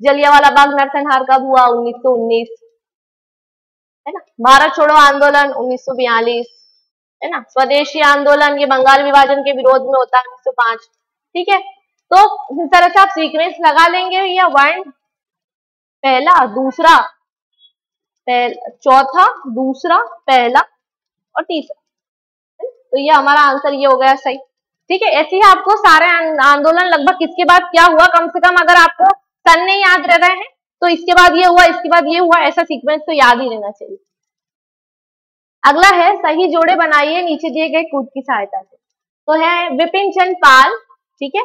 Speaker 1: जलियांवाला बाग नरसंहार कब हुआ, 1919, है ना। भारत छोड़ो आंदोलन 1942, है ना। स्वदेशी आंदोलन ये बंगाल विभाजन के विरोध में होता है 1905, ठीक है। तो इस तरह से आप सीक्वेंस लगा लेंगे, या 1 पहला, दूसरा, चौथा, दूसरा, पहला और तीसरा। तो ये हमारा आंसर ये हो गया सही, ठीक है। ऐसे ही आपको सारे आंदोलन लगभग किसके बाद क्या हुआ, कम से कम अगर आपको सन नहीं याद रह रहे हैं तो इसके बाद ये हुआ, इसके बाद ये हुआ, ऐसा सीक्वेंस तो याद ही रहना चाहिए। अगला है सही जोड़े बनाइए नीचे दिए गए कूट की सहायता से। तो है विपिन चंद्र पाल, ठीक है,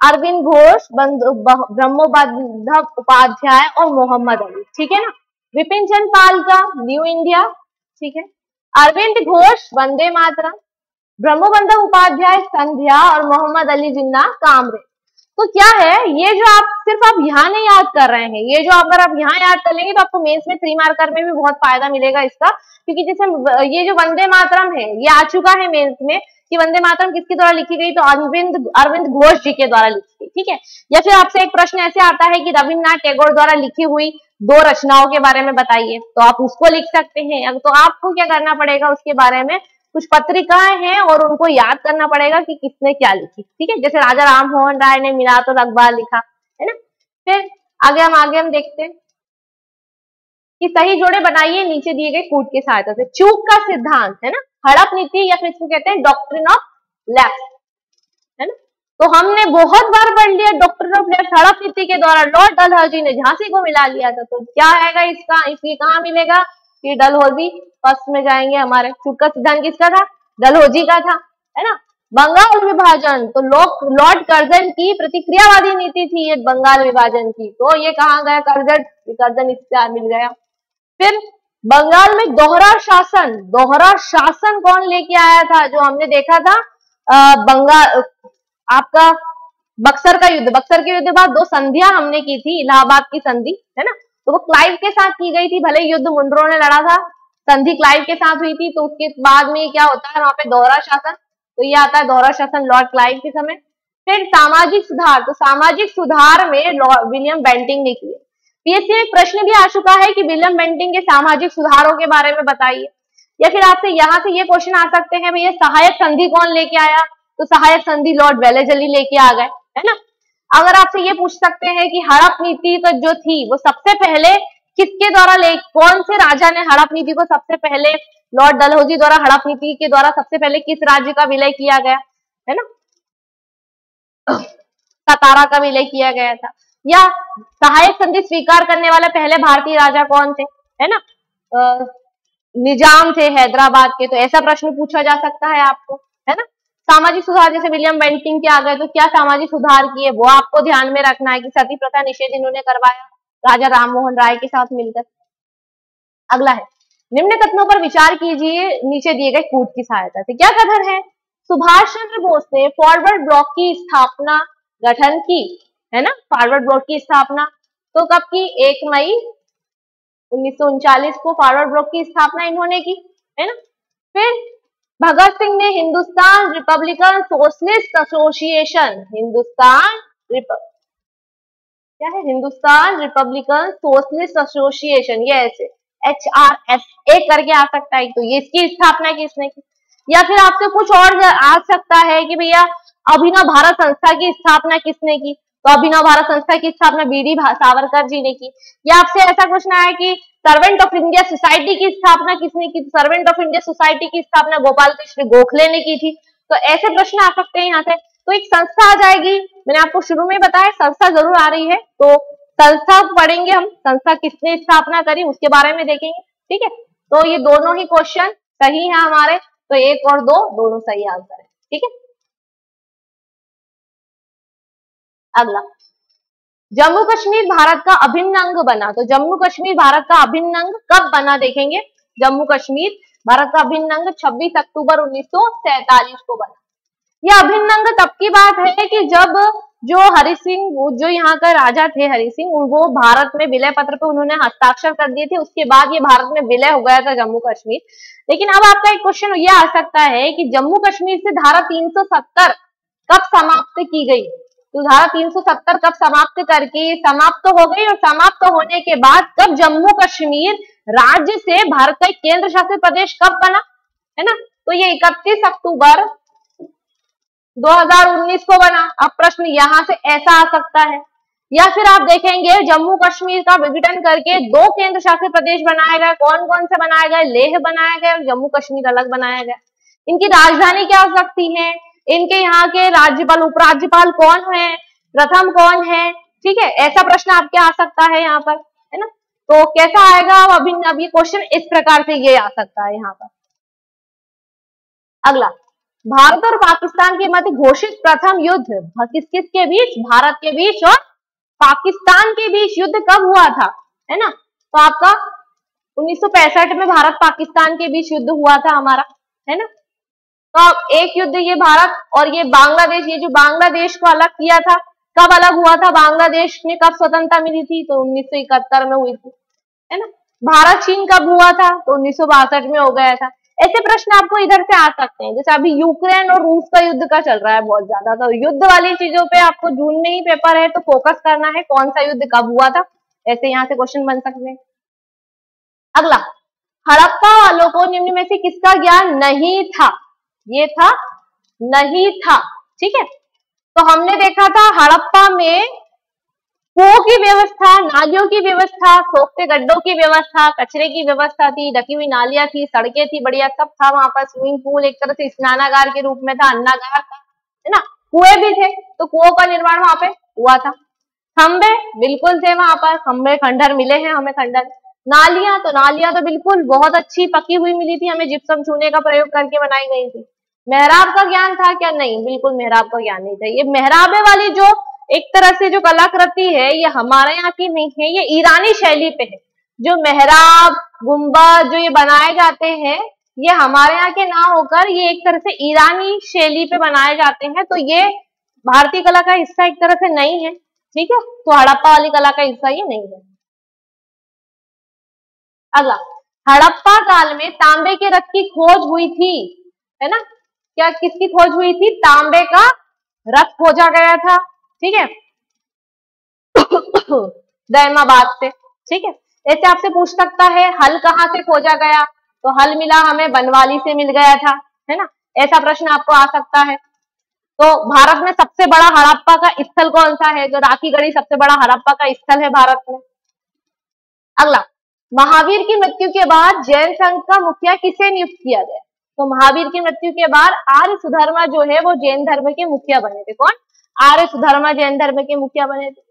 Speaker 1: अरविंद घोष, ब्रह्मोबंधव उपाध्याय और मोहम्मद अली, ठीक है ना। विपिन चंद्र पाल का न्यू इंडिया, ठीक है, अरविंद घोष वंदे मातरम, ब्रह्मोबंधव उपाध्याय संध्या और मोहम्मद अली जिन्ना कामरे। तो क्या है, ये जो आप यहाँ नहीं याद कर रहे हैं, ये जो अगर आप यहाँ याद कर लेंगे तो आपको मेंस में 3 मार्कर में भी बहुत फायदा मिलेगा इसका, क्योंकि जैसे ये जो वंदे मातरम है ये आ चुका है मेंस में कि वंदे मातरम किसके द्वारा लिखी गई, तो अरविंद घोष जी के द्वारा लिखी गई, ठीक है। या फिर आपसे एक प्रश्न ऐसे आता है कि रविन्द्रनाथ टैगोर द्वारा लिखी हुई 2 रचनाओं के बारे में बताइए, तो आप उसको लिख सकते हैं। तो आपको क्या करना पड़ेगा, उसके बारे में कुछ पत्रिकाएं हैं और उनको याद करना पड़ेगा कि किसने क्या लिखी, ठीक है। जैसे राजा राम मोहन राय ने मीरात और अखबार लिखा, है ना। फिर आगे हम देखते हैं कि सही जोड़े बनाइए नीचे दिए गए कूट की सहायता से। चूक का सिद्धांत है ना, हड़प नीति या फिर इसको कहते हैं डॉक्ट्रिन ऑफ लैप्स, है ना। तो हमने बहुत बार पढ़ लिया डॉक्ट्रिन ऑफ लैप्स, हड़प नीति के द्वारा लॉर्ड डलहौजी ने झांसी को मिला लिया था। तो क्या आएगा इसका, इसकी कहाँ मिलेगा, कि डलहौजी फर्स्ट में जाएंगे हमारे। चूक का सिद्धांत किसका था, डलहौजी का था, है ना। बंगाल विभाजन, तो लॉर्ड कर्जन की प्रतिक्रियावादी नीति थी ये बंगाल विभाजन की, तो ये कहाँ गया, कर्जन इससे मिल गया। फिर बंगाल में दोहरा शासन कौन लेके आया था, जो हमने देखा था बंगाल आपका बक्सर के युद्ध बाद 2 संधियां हमने की थी, इलाहाबाद की संधि, है ना। तो वो क्लाइव के साथ की गई थी, भले युद्ध मुंड्रो ने लड़ा था, संधि क्लाइव के साथ हुई थी। तो उसके बाद में क्या होता है वहां पे दोहरा शासन, तो ये आता है दोहरा शासन लॉर्ड क्लाइव के समय। फिर सामाजिक सुधार, तो सामाजिक सुधार में विलियम बेंटिंक ने किए। पीएससी में प्रश्न भी आ चुका है कि विलियम बेंटिंक के सामाजिक सुधारों के बारे में बताइए। या फिर आपसे यहाँ से ये क्वेश्चन आ सकते हैं भैया सहायक संधि कौन लेके आया, तो सहायक संधि लॉर्ड वेलेस्ली लेके आ गए, है ना। अगर आपसे ये पूछ सकते हैं कि हड़प नीति तो जो थी वो सबसे पहले किसके द्वारा कौन से राजा ने हड़प नीति को सबसे पहले, लॉर्ड डलहौजी द्वारा हड़प नीति के द्वारा सबसे पहले किस राज्य का विलय किया गया, है ना, सतारा का विलय किया गया था। या सहायक संधि स्वीकार करने वाले पहले भारतीय राजा कौन थे, है ना, निजाम थे हैदराबाद के। तो ऐसा प्रश्न पूछा जा सकता है आपको, है ना। सामाजिक सुधार जैसे विलियम बेंटिंक के आ गए, तो क्या सामाजिक सुधार किए वो आपको ध्यान में रखना है कि सती प्रथा निषेध इन्होंने करवाया राजा राममोहन राय के साथ मिलकर। अगला है निम्न कथनों पर विचार कीजिए नीचे दिए गए कूट की सहायता से। क्या कथन है, सुभाष चंद्र बोस ने फॉरवर्ड ब्लॉक की स्थापना गठन की, है ना, फॉरवर्ड ब्लॉक की स्थापना तो कब की, 1 मई 1939 को फॉरवर्ड ब्लॉक की स्थापना इन्होंने की, है ना। फिर भगत सिंह ने Hindustan Republican socialist association, Hindustan Republican socialist association, ये ऐसे HRSA करके आ सकता है, तो ये इसकी स्थापना किसने की। या फिर आपसे कुछ और आ सकता है कि भैया अभिनव भारत संस्था की स्थापना किसने की, तो अभिनव भारत संस्था की स्थापना बीडी सावरकर जी ने की। या आपसे ऐसा क्वेश्चन आया कि सर्वेंट ऑफ इंडिया सोसाइटी की स्थापना किसने की, तो सर्वेंट ऑफ इंडिया सोसाइटी की स्थापना गोपाल कृष्ण गोखले ने की थी। तो ऐसे प्रश्न आ सकते हैं यहाँ से। तो एक संस्था आ जाएगी, मैंने आपको शुरू में बताया संस्था जरूर आ रही है, तो संस्था पढ़ेंगे हम, संस्था किसने स्थापना करी उसके बारे में देखेंगे, ठीक है। तो ये दोनों ही क्वेश्चन सही है हमारे, तो 1 और 2 दोनों सही आंसर है, ठीक है। अगला, जम्मू कश्मीर भारत का अभिन्न अंग बना, तो जम्मू कश्मीर भारत का अभिन्न अंग कब बना देखेंगे। जम्मू कश्मीर भारत का अभिन्न अंग 26 अक्टूबर 1947 को बना। यह अभिन्न अंग तब की बात है कि जब जो हरि सिंह, जो यहाँ का राजा थे हरि सिंह, वो भारत में विलय पत्र पे उन्होंने हस्ताक्षर कर दिए थे, उसके बाद ये भारत में विलय हो गया था जम्मू कश्मीर। लेकिन अब आपका एक क्वेश्चन ये आ सकता है कि जम्मू कश्मीर से धारा 370 कब समाप्त की गई, तो धारा 370 कब समाप्त करके समाप्त हो गई, और समाप्त होने के बाद कब जम्मू कश्मीर राज्य से भारत का एक केंद्र शासित प्रदेश कब बना, है ना। तो ये 31 अक्टूबर 2019 को बना। अब प्रश्न यहां से ऐसा आ सकता है, या फिर आप देखेंगे जम्मू कश्मीर का विघटन करके 2 केंद्र शासित प्रदेश बनाया गया। कौन कौन से बनाया गया, लेह बनाया गया और जम्मू कश्मीर अलग बनाया गया। इनकी राजधानी क्या हो सकती है, इनके यहाँ के राज्यपाल उपराज्यपाल कौन है, प्रथम कौन है, ठीक है। ऐसा प्रश्न आपके आ सकता है यहाँ पर, है ना। तो कैसा आएगा अब ये क्वेश्चन इस प्रकार से ये आ सकता है यहाँ पर। अगला, भारत और पाकिस्तान के मध्य घोषित प्रथम युद्ध किस किस के बीच, भारत के बीच और पाकिस्तान के बीच युद्ध कब हुआ था, है ना। तो आपका 1965 में भारत पाकिस्तान के बीच युद्ध हुआ था हमारा, है ना। तो अब एक युद्ध ये भारत और ये बांग्लादेश, ये जो बांग्लादेश को अलग किया था, कब अलग हुआ था बांग्लादेश में, कब स्वतंत्रता मिली थी, तो 1971 में हुई थी, है ना। भारत चीन कब हुआ था, तो 1962 में हो गया था। ऐसे प्रश्न आपको इधर से आ सकते हैं, जैसे अभी यूक्रेन और रूस का युद्ध का चल रहा है बहुत ज्यादा, तो युद्ध वाली चीजों पे आपको जून में ही पेपर है तो फोकस करना है कौन सा युद्ध कब हुआ था, ऐसे यहाँ से क्वेश्चन बन सकते हैं। अगला, हड़प्पा वालों को निम्न में से किसका ज्ञान नहीं था, ये था नहीं था, ठीक है। तो हमने देखा था हड़प्पा में कुओं की व्यवस्था, नालियों की व्यवस्था, सोखते गड्ढों की व्यवस्था, कचरे की व्यवस्था थी, ढकी हुई नालियां थी, सड़कें थी, बढ़िया सब था वहां पर। स्विमिंग पूल एक तरह से स्नानागार के रूप में था, अन्नागार था, है ना। कुएं भी थे, तो कुओं का निर्माण वहां पे हुआ था। खंबे बिल्कुल थे वहां पर, खंबे खंडर मिले हैं हमें, खंडर। नालियां तो बिल्कुल बहुत अच्छी पकी हुई मिली थी हमें, जिप्सम चूने का प्रयोग करके बनाई गई थी। मेहराब का ज्ञान था क्या? नहीं, बिल्कुल मेहराब का ज्ञान नहीं था। ये मेहराबे वाली जो एक तरह से जो कलाकृति है, ये हमारे यहाँ की नहीं है, ये ईरानी शैली पे है। जो मेहराब, गुंबद जो ये बनाए जाते हैं, ये हमारे यहाँ के ना होकर ये एक तरह से ईरानी शैली पे बनाए जाते हैं। तो ये भारतीय कला का हिस्सा एक तरह से नहीं है, ठीक है। तो हड़प्पा वाली कला का हिस्सा ये नहीं है। अगला, हड़प्पा काल में तांबे के रथ की खोज हुई थी, है ना। क्या किसकी खोज हुई थी? तांबे का रथ खोजा गया था, ठीक है। दहमाबाद से, ठीक है। ऐसे आपसे पूछ सकता है हल कहाँ से खोजा गया, तो हल मिला हमें बनवाली से मिल गया था, है ना। ऐसा प्रश्न आपको आ सकता है। तो भारत में सबसे बड़ा हड़प्पा का स्थल कौन सा है? जो राखी गढ़ी सबसे बड़ा हड़प्पा का स्थल है भारत में। अगला, महावीर की मृत्यु के बाद जैन संघ का मुखिया किसे नियुक्त किया गया? तो महावीर की मृत्यु के बाद आर्य सुधर्मा जो है वो जैन धर्म के मुखिया बने थे। कौन? आर्य सुधर्मा जैन धर्म के मुखिया बने थे।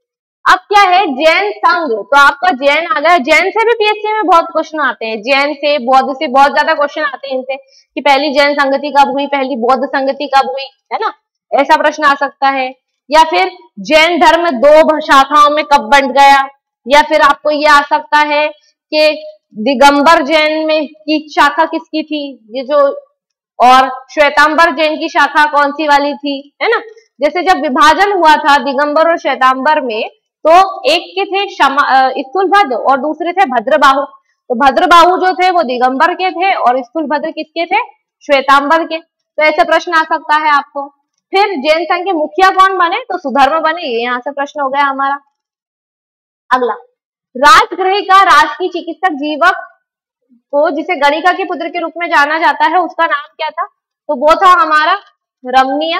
Speaker 1: अब क्या है? जैन संघ, तो आपका जैन आ गया। जैन से भी पीएससी में बहुत क्वेश्चन आते हैं, जैन से बौद्ध से बहुत ज्यादा क्वेश्चन आते हैं इनसे, कि पहली जैन संगति कब हुई, पहली बौद्ध संगति कब हुई, है ना। ऐसा प्रश्न आ सकता है। या फिर जैन धर्म दो शाखाओं में कब बंट गया, या फिर आपको ये आ सकता है कि दिगंबर जैन में की शाखा किसकी थी, ये जो, और श्वेतांबर जैन की शाखा कौन सी वाली थी, है ना। जैसे जब विभाजन हुआ था दिगंबर और श्वेतांबर में, तो एक के थे स्थूलभद्र और दूसरे थे भद्रबाहु। तो भद्रबाहु जो थे वो दिगंबर के थे और स्थूलभद्र किसके थे? श्वेतांबर के। तो ऐसे प्रश्न आ सकता है आपको। फिर जैन संघ के मुखिया कौन बने? तो सुधर्मा बने। ये यहाँ से प्रश्न हो गया हमारा। अगला, राजगृह का राजकीय चिकित्सक जीवक को जिसे गणिका के पुत्र के रूप में जाना जाता है, उसका नाम क्या था? तो वो था हमारा रमणीय।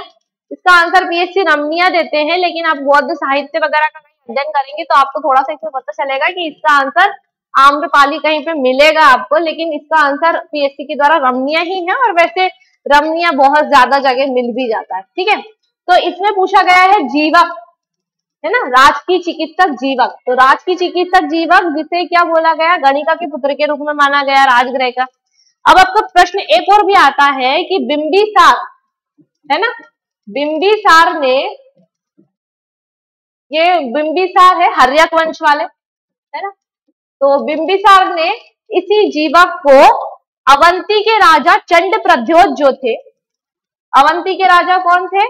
Speaker 1: इसका आंसर पीएससी रमणीय देते हैं, लेकिन आप बौद्ध साहित्य वगैरह का अध्ययन करेंगे तो आपको थोड़ा सा इसमें पता चलेगा कि इसका आंसर आम्रपाली कहीं पे मिलेगा आपको, लेकिन इसका आंसर पीएससी के द्वारा रमणीय ही है। और वैसे रमणीय बहुत ज्यादा जगह मिल भी जाता है, ठीक है। तो इसमें पूछा गया है जीवक, है ना, राजकीय चिकित्सक जीवक। तो राजकीय चिकित्सक जीवक जिसे क्या बोला गया? गणिका के पुत्र के रूप में माना गया राजगृह का। अब आपका प्रश्न एक और भी आता है कि बिंबिसार, है ना, बिंबिसार ने, ये बिंबिसार है हर्यक वंश वाले, है ना। तो बिंबिसार ने इसी जीवक को अवंती के राजा चंड प्रद्योत जो थे, अवंती के राजा कौन थे?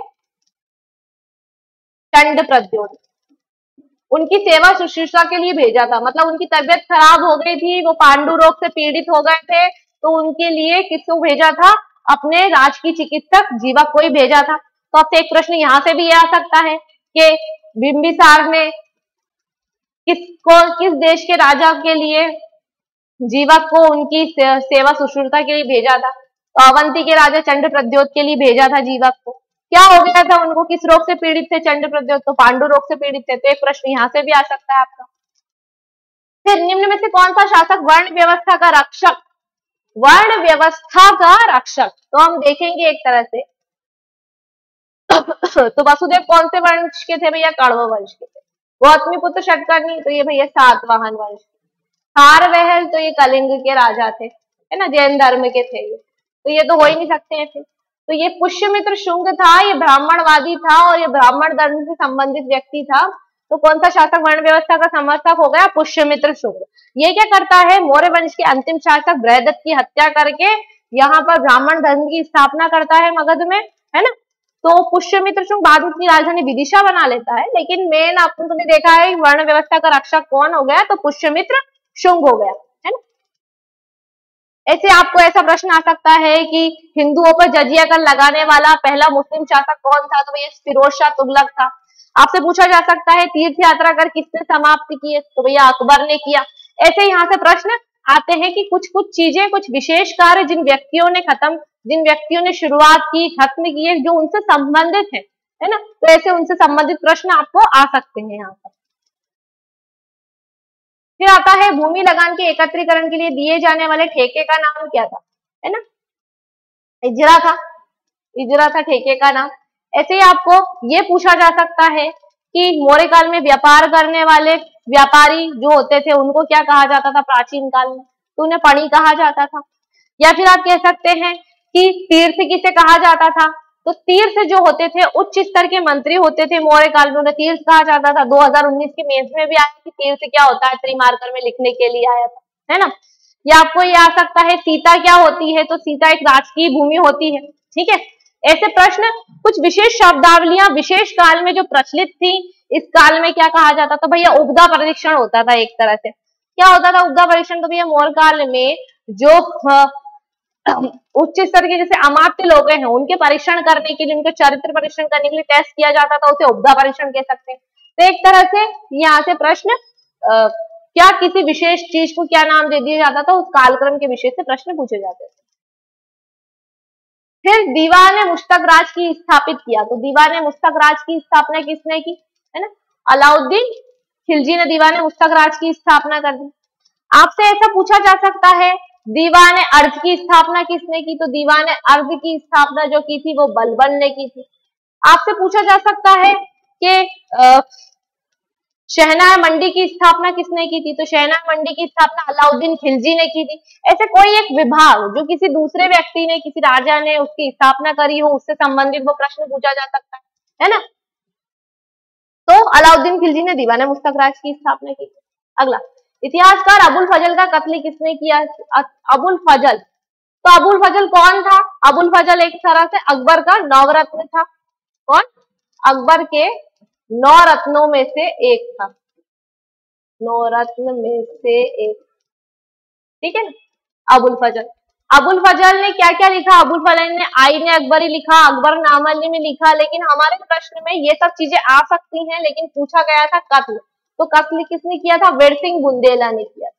Speaker 1: चंड प्रद्योत, उनकी सेवा शुश्रूषा के लिए भेजा था। मतलब उनकी तबियत खराब हो गई थी, वो पांडु रोग से पीड़ित हो गए थे, तो उनके लिए किसको भेजा था? अपने राजकीय चिकित्सक जीवक को ही भेजा था। तो आपसे एक प्रश्न यहाँ से भी आ सकता है कि बिंबिसार ने किस देश के राजा के लिए जीवक को उनकी सेवा शुश्रूषा के लिए भेजा था? तो अवंती के राजा चंड प्रद्योत के लिए भेजा था जीवक को। क्या हो गया था उनको? किस रोग से पीड़ित थे चंड प्रद्योत? तो पांडु रोग से पीड़ित थे। तो एक प्रश्न यहाँ से भी आ सकता है आपका। फिर निम्न में से कौन सा शासक वर्ण व्यवस्था का रक्षक, वर्ण व्यवस्था का रक्षक? तो हम देखेंगे एक तरह से तो वसुदेव कौन से वंश के थे भैया? कण्व वंश के थे। गौतमीपुत्र शतकर्णी, तो ये भैया सातवाहन वंश। खारवेल, तो ये कलिंग के राजा थे, है ना, जैन धर्म के थे ये। तो ये तो हो ही नहीं सकते हैं फिर। तो ये पुष्यमित्र शुंग था, ये ब्राह्मणवादी था और ये ब्राह्मण धर्म से संबंधित व्यक्ति था। तो कौन सा शासक वर्ण व्यवस्था का समर्थक हो गया? पुष्यमित्र शुंग। ये क्या करता है? मौर्य वंश के अंतिम शासक बृहदत्त की हत्या करके यहाँ पर ब्राह्मण धर्म की स्थापना करता है मगध में, है ना। तो पुष्यमित्र शुंग बाद में अपनी राजधानी विदिशा बना लेता है, लेकिन मेन आपने देखा है वर्ण व्यवस्था का रक्षक कौन हो गया? तो पुष्यमित्र शुंग हो गया, है ना। ऐसे आपको ऐसा प्रश्न आ सकता है कि हिंदुओं पर जजिया कर लगाने वाला पहला मुस्लिम शासक कौन था? तो ये फिरोज शाह तुगलक था। आपसे पूछा जा सकता है तीर्थ यात्रा कर किसने समाप्त किए? तो भैया अकबर ने किया। ऐसे यहाँ से प्रश्न आते हैं कि कुछ कुछ चीजें, कुछ विशेष कार्य जिन व्यक्तियों ने शुरुआत की, खत्म किए, जो उनसे संबंधित है ना। तो ऐसे उनसे संबंधित प्रश्न आपको आ सकते हैं यहाँ पर। फिर आता है भूमि लगान के एकत्रीकरण के लिए दिए जाने वाले ठेके का नाम क्या था, है ना, इजरा था, इजरा था ठेके का नाम। ऐसे ही आपको ये पूछा जा सकता है कि मौर्य काल में व्यापार करने वाले व्यापारी जो होते थे उनको क्या कहा जाता था प्राचीन काल में, तो उन्हें पणी कहा जाता था। या फिर आप कह सकते हैं कि तीर्थ किसे कहा जाता था, तो तीर्थ जो होते थे उच्च स्तर के मंत्री होते थे मौर्य काल में, उन्हें तीर्थ कहा जाता था। 2019 के मेंस में भी आया कि तीर्थ क्या होता है, प्री मार्कर में लिखने के लिए आया था, है ना। या आपको ये आ सकता है सीता क्या होती है, तो सीता एक राजकीय भूमि होती है, ठीक है। ऐसे प्रश्न, कुछ विशेष शब्दावलियां विशेष काल में जो प्रचलित थी, इस काल में क्या कहा जाता था भैया, उपदा परीक्षण होता था एक तरह से। क्या होता था उपदा परीक्षण, तो भैया मौर्य काल में जो उच्च स्तर के जैसे अमात्य लोग हैं उनके परीक्षण करने के लिए, उनके चरित्र परीक्षण करने के लिए टेस्ट किया जाता था, उसे उपदा परीक्षण कह सकते हैं। तो एक तरह से यहाँ से प्रश्न क्या किसी विशेष चीज को क्या नाम दे दिया जाता था, उस कालक्रम के विषय से प्रश्न पूछे जाते थे। फिर दीवान मुश्तक राज की स्थापित किया, तो दीवान मुश्तक राज की स्थापना किसने की, है ना, अलाउद्दीन खिलजी ने दीवान मुश्तक राज की स्थापना कर दी। आपसे ऐसा पूछा जा सकता है दीवान अर्ज की स्थापना किसने की, तो दीवान अर्ज की स्थापना जो की थी वो बलबन ने की थी। आपसे पूछा जा सकता है कि शहनाई मंडी की स्थापना किसने की थी, तो शहनाई मंडी की स्थापना अलाउद्दीन खिलजी ने की थी। ऐसे कोई एक विभाग जो किसी दूसरे व्यक्ति ने, किसी राजा ने उसकी स्थापना करी हो, उससे संबंधित वो प्रश्न पूछा जा सकता है ना। तो अलाउद्दीन खिलजी ने दीवान मुश्तक राज की स्थापना की। अगला, इतिहासकार अबुल फजल का कत्ल किसने किया, अबुल फजल, तो अबुल फजल कौन था, अबुल फजल एक तरह से अकबर का नवरत्न था। कौन, अकबर के 9 रत्नों में से एक था, 9 रत्न में से एक, ठीक है ना, अबुल फजल। अबुल फजल ने क्या क्या लिखा, अबुल फजल ने आईन अकबरी लिखा, अकबरनामा में लिखा, लेकिन हमारे प्रश्न में ये सब चीजें आ सकती हैं, लेकिन पूछा गया था कत्ल, तो कत्ल किसने किया था, वीर सिंह बुंदेला ने किया।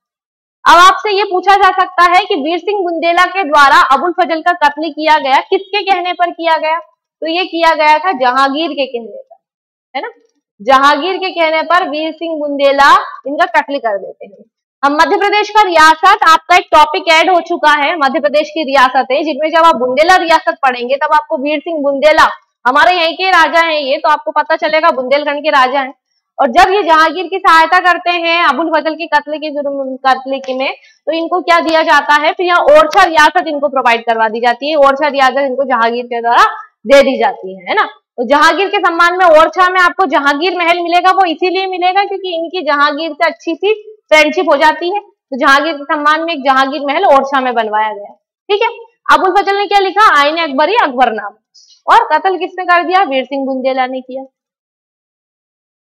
Speaker 1: अब आपसे ये पूछा जा सकता है कि वीर सिंह बुंदेला के द्वारा अबुल फजल का कत्ल किया गया, किसके कहने पर किया गया, तो ये किया गया था जहांगीर के कहने पर, है ना, जहांगीर के कहने पर वीर सिंह बुंदेला इनका कत्ल कर देते हैं। हम मध्य प्रदेश का रियासत, आपका एक टॉपिक ऐड हो चुका है, मध्य प्रदेश की रियासतें, जिनमें जब आप बुंदेला रियासत पढ़ेंगे तब आपको वीर सिंह बुंदेला हमारे यहीं के राजा हैं ये, तो आपको पता चलेगा बुंदेलखंड के राजा हैं। और जब ये जहांगीर की सहायता करते हैं अबुल फजल के कत्ल के जुर्म में, तो इनको क्या दिया जाता है, फिर यहाँ ओरछा रियासत इनको प्रोवाइड करवा दी जाती है, ओरछा रियासत इनको जहांगीर के द्वारा दे दी जाती है ना। तो जहांगीर के सम्मान में ओरछा में आपको जहांगीर महल मिलेगा, वो इसीलिए मिलेगा क्योंकि इनकी जहांगीर से अच्छी सी फ्रेंडशिप हो जाती है, तो जहांगीर के सम्मान में एक जहांगीर महल ओरछा में बनवाया गया, ठीक है। अबुल फजल ने क्या लिखा, आईन अकबरी अकबरनामा, और कत्ल किसने कर दिया, वीर सिंह बुंदेला ने किया।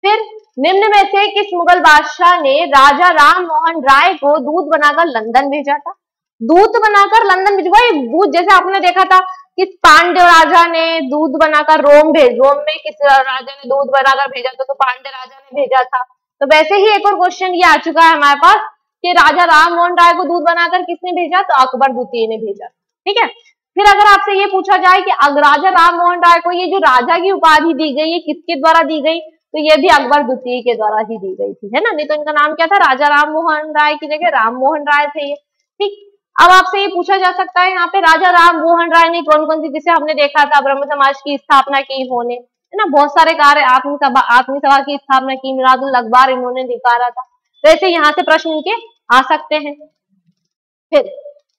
Speaker 1: फिर निम्न में से किस मुगल बादशाह ने राजा राम मोहन राय को दूत बनाकर लंदन भेजा था, दूत बनाकर लंदन भिजवा, दूत जैसे आपने देखा था कि पांड्य राजा ने दूध बनाकर रोम में किस राजा ने दूध बनाकर भेजा था, तो पांड्य राजा ने भेजा था। तो वैसे ही एक और क्वेश्चन ये आ चुका है हमारे पास कि राजा राम मोहन राय को दूध बनाकर किसने भेजा, तो अकबर द्वितीय ने भेजा, ठीक है। फिर अगर आपसे ये पूछा जाए कि राजा राम मोहन राय को ये जो राजा की उपाधि दी गई है किसके द्वारा दी गई, तो ये भी अकबर द्वितीय के द्वारा ही दी गई थी, है ना, नहीं तो इनका नाम क्या था, राजा राम मोहन राय की जगह राम मोहन राय थे ये, ठीक। अब आपसे ये पूछा जा सकता है यहाँ पे राजा राम मोहन राय ने कौन कौन सी, जिसे हमने देखा था ब्रह्म समाज की स्थापना की इन्होंने, है ना, बहुत सारे कार्य, आत्मी सभा की स्थापना की, मिरादुल अखबार इन्होंने निकाला था, तो ऐसे यहाँ से प्रश्न इनके आ सकते हैं। फिर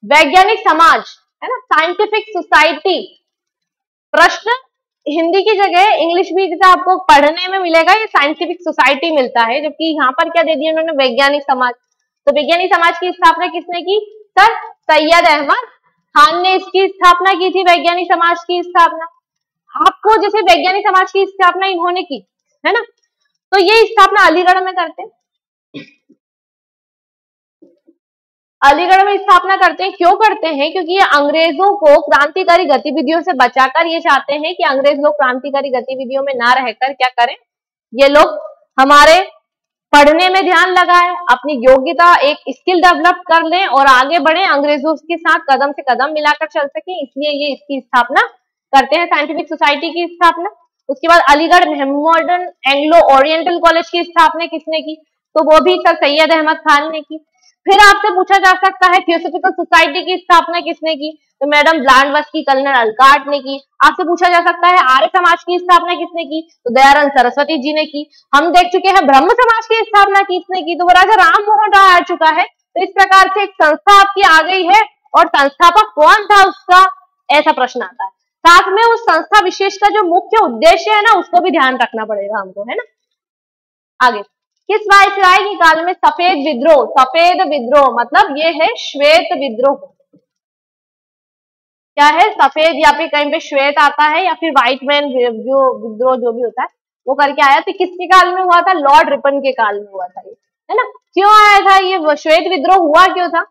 Speaker 1: वैज्ञानिक समाज, है ना, साइंटिफिक सोसाइटी, प्रश्न हिंदी की जगह इंग्लिश भी जैसे आपको पढ़ने में मिलेगा, ये साइंटिफिक सोसाइटी मिलता है, जबकि यहाँ पर क्या दे दिया उन्होंने, वैज्ञानिक समाज। तो वैज्ञानिक समाज की स्थापना किसने की, सर सैयद अहमद खान ने इसकी स्थापना की थी, वैज्ञानिक समाज की स्थापना। आपको जैसे वैज्ञानिक समाज की स्थापना इन्होंने की, है ना, तो ये स्थापना अलीगढ़ में करते हैं, अलीगढ़ में स्थापना करते हैं। क्यों करते हैं, क्योंकि ये अंग्रेजों को क्रांतिकारी गतिविधियों से बचाकर ये चाहते हैं कि अंग्रेज लोग क्रांतिकारी गतिविधियों में ना रहकर क्या करें, ये लोग हमारे पढ़ने में ध्यान लगाए, अपनी योग्यता एक स्किल डेवलप कर लें और आगे बढ़े, अंग्रेजों के साथ कदम से कदम मिलाकर चल सके, इसलिए ये इसकी स्थापना करते हैं, साइंटिफिक सोसाइटी की स्थापना। उसके बाद Aligarh modern Anglo oriental college की स्थापना किसने की, तो वो भी सर सैयद अहमद खान ने की। फिर आपसे पूछा जा सकता है थियोसॉफिकल सोसाइटी की स्थापना किसने की, तो मैडम ब्लाडवस्की कर्नल अलकाट ने की। आपसे पूछा जा सकता है आर्य समाज की स्थापना किसने की, तो दयानंद सरस्वती जी ने की। हम देख चुके हैं ब्रह्म समाज की स्थापना किसने की, तो वो राजा राम मोहन राय आ चुका है। तो इस प्रकार से एक संस्था आपकी आ गई है और संस्थापक कौन था उसका, ऐसा प्रश्न आता है। साथ में उस संस्था विशेष का जो मुख्य उद्देश्य है ना, उसको भी ध्यान रखना पड़ेगा हमको, है ना। आगे, किस वायसराय के काल में सफेद विद्रोह, सफेद विद्रोह मतलब ये है श्वेत विद्रोह, क्या है सफेद या फिर कहीं पे श्वेत आता है या फिर व्हाइट मैन जो विद्रोह जो भी होता है वो करके आया, तो किसके काल में हुआ था, लॉर्ड रिपन के काल में हुआ था ये, है ना। क्यों आया था ये श्वेत विद्रोह, हुआ क्यों था,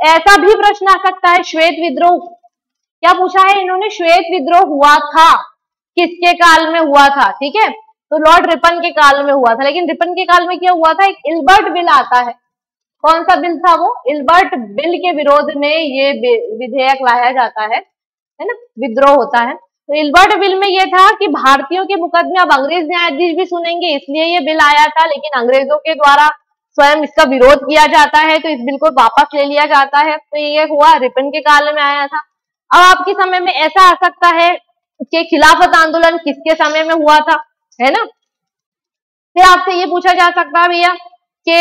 Speaker 1: ऐसा भी प्रश्न आ सकता है। श्वेत विद्रोह क्या पूछा है इन्होंने, श्वेत विद्रोह हुआ था किसके काल में हुआ था, ठीक है, तो लॉर्ड रिपन के काल में हुआ था। लेकिन रिपन के काल में क्या हुआ था, एक इल्बर्ट बिल आता है, कौन सा बिल था वो, इल्बर्ट बिल के विरोध में ये विधेयक लाया जाता है ना, विद्रोह होता है। तो इल्बर्ट बिल में ये था कि भारतीयों के मुकदमे अब अंग्रेज न्यायाधीश भी सुनेंगे, इसलिए ये बिल आया था, लेकिन अंग्रेजों के द्वारा स्वयं इसका विरोध किया जाता है, तो इस बिल को वापस ले लिया जाता है। तो ये हुआ रिपन के काल में आया था। अब आपके समय में ऐसा आ सकता है कि खिलाफत आंदोलन किसके समय में हुआ था, है ना। फिर आपसे ये पूछा जा सकता है भैया कि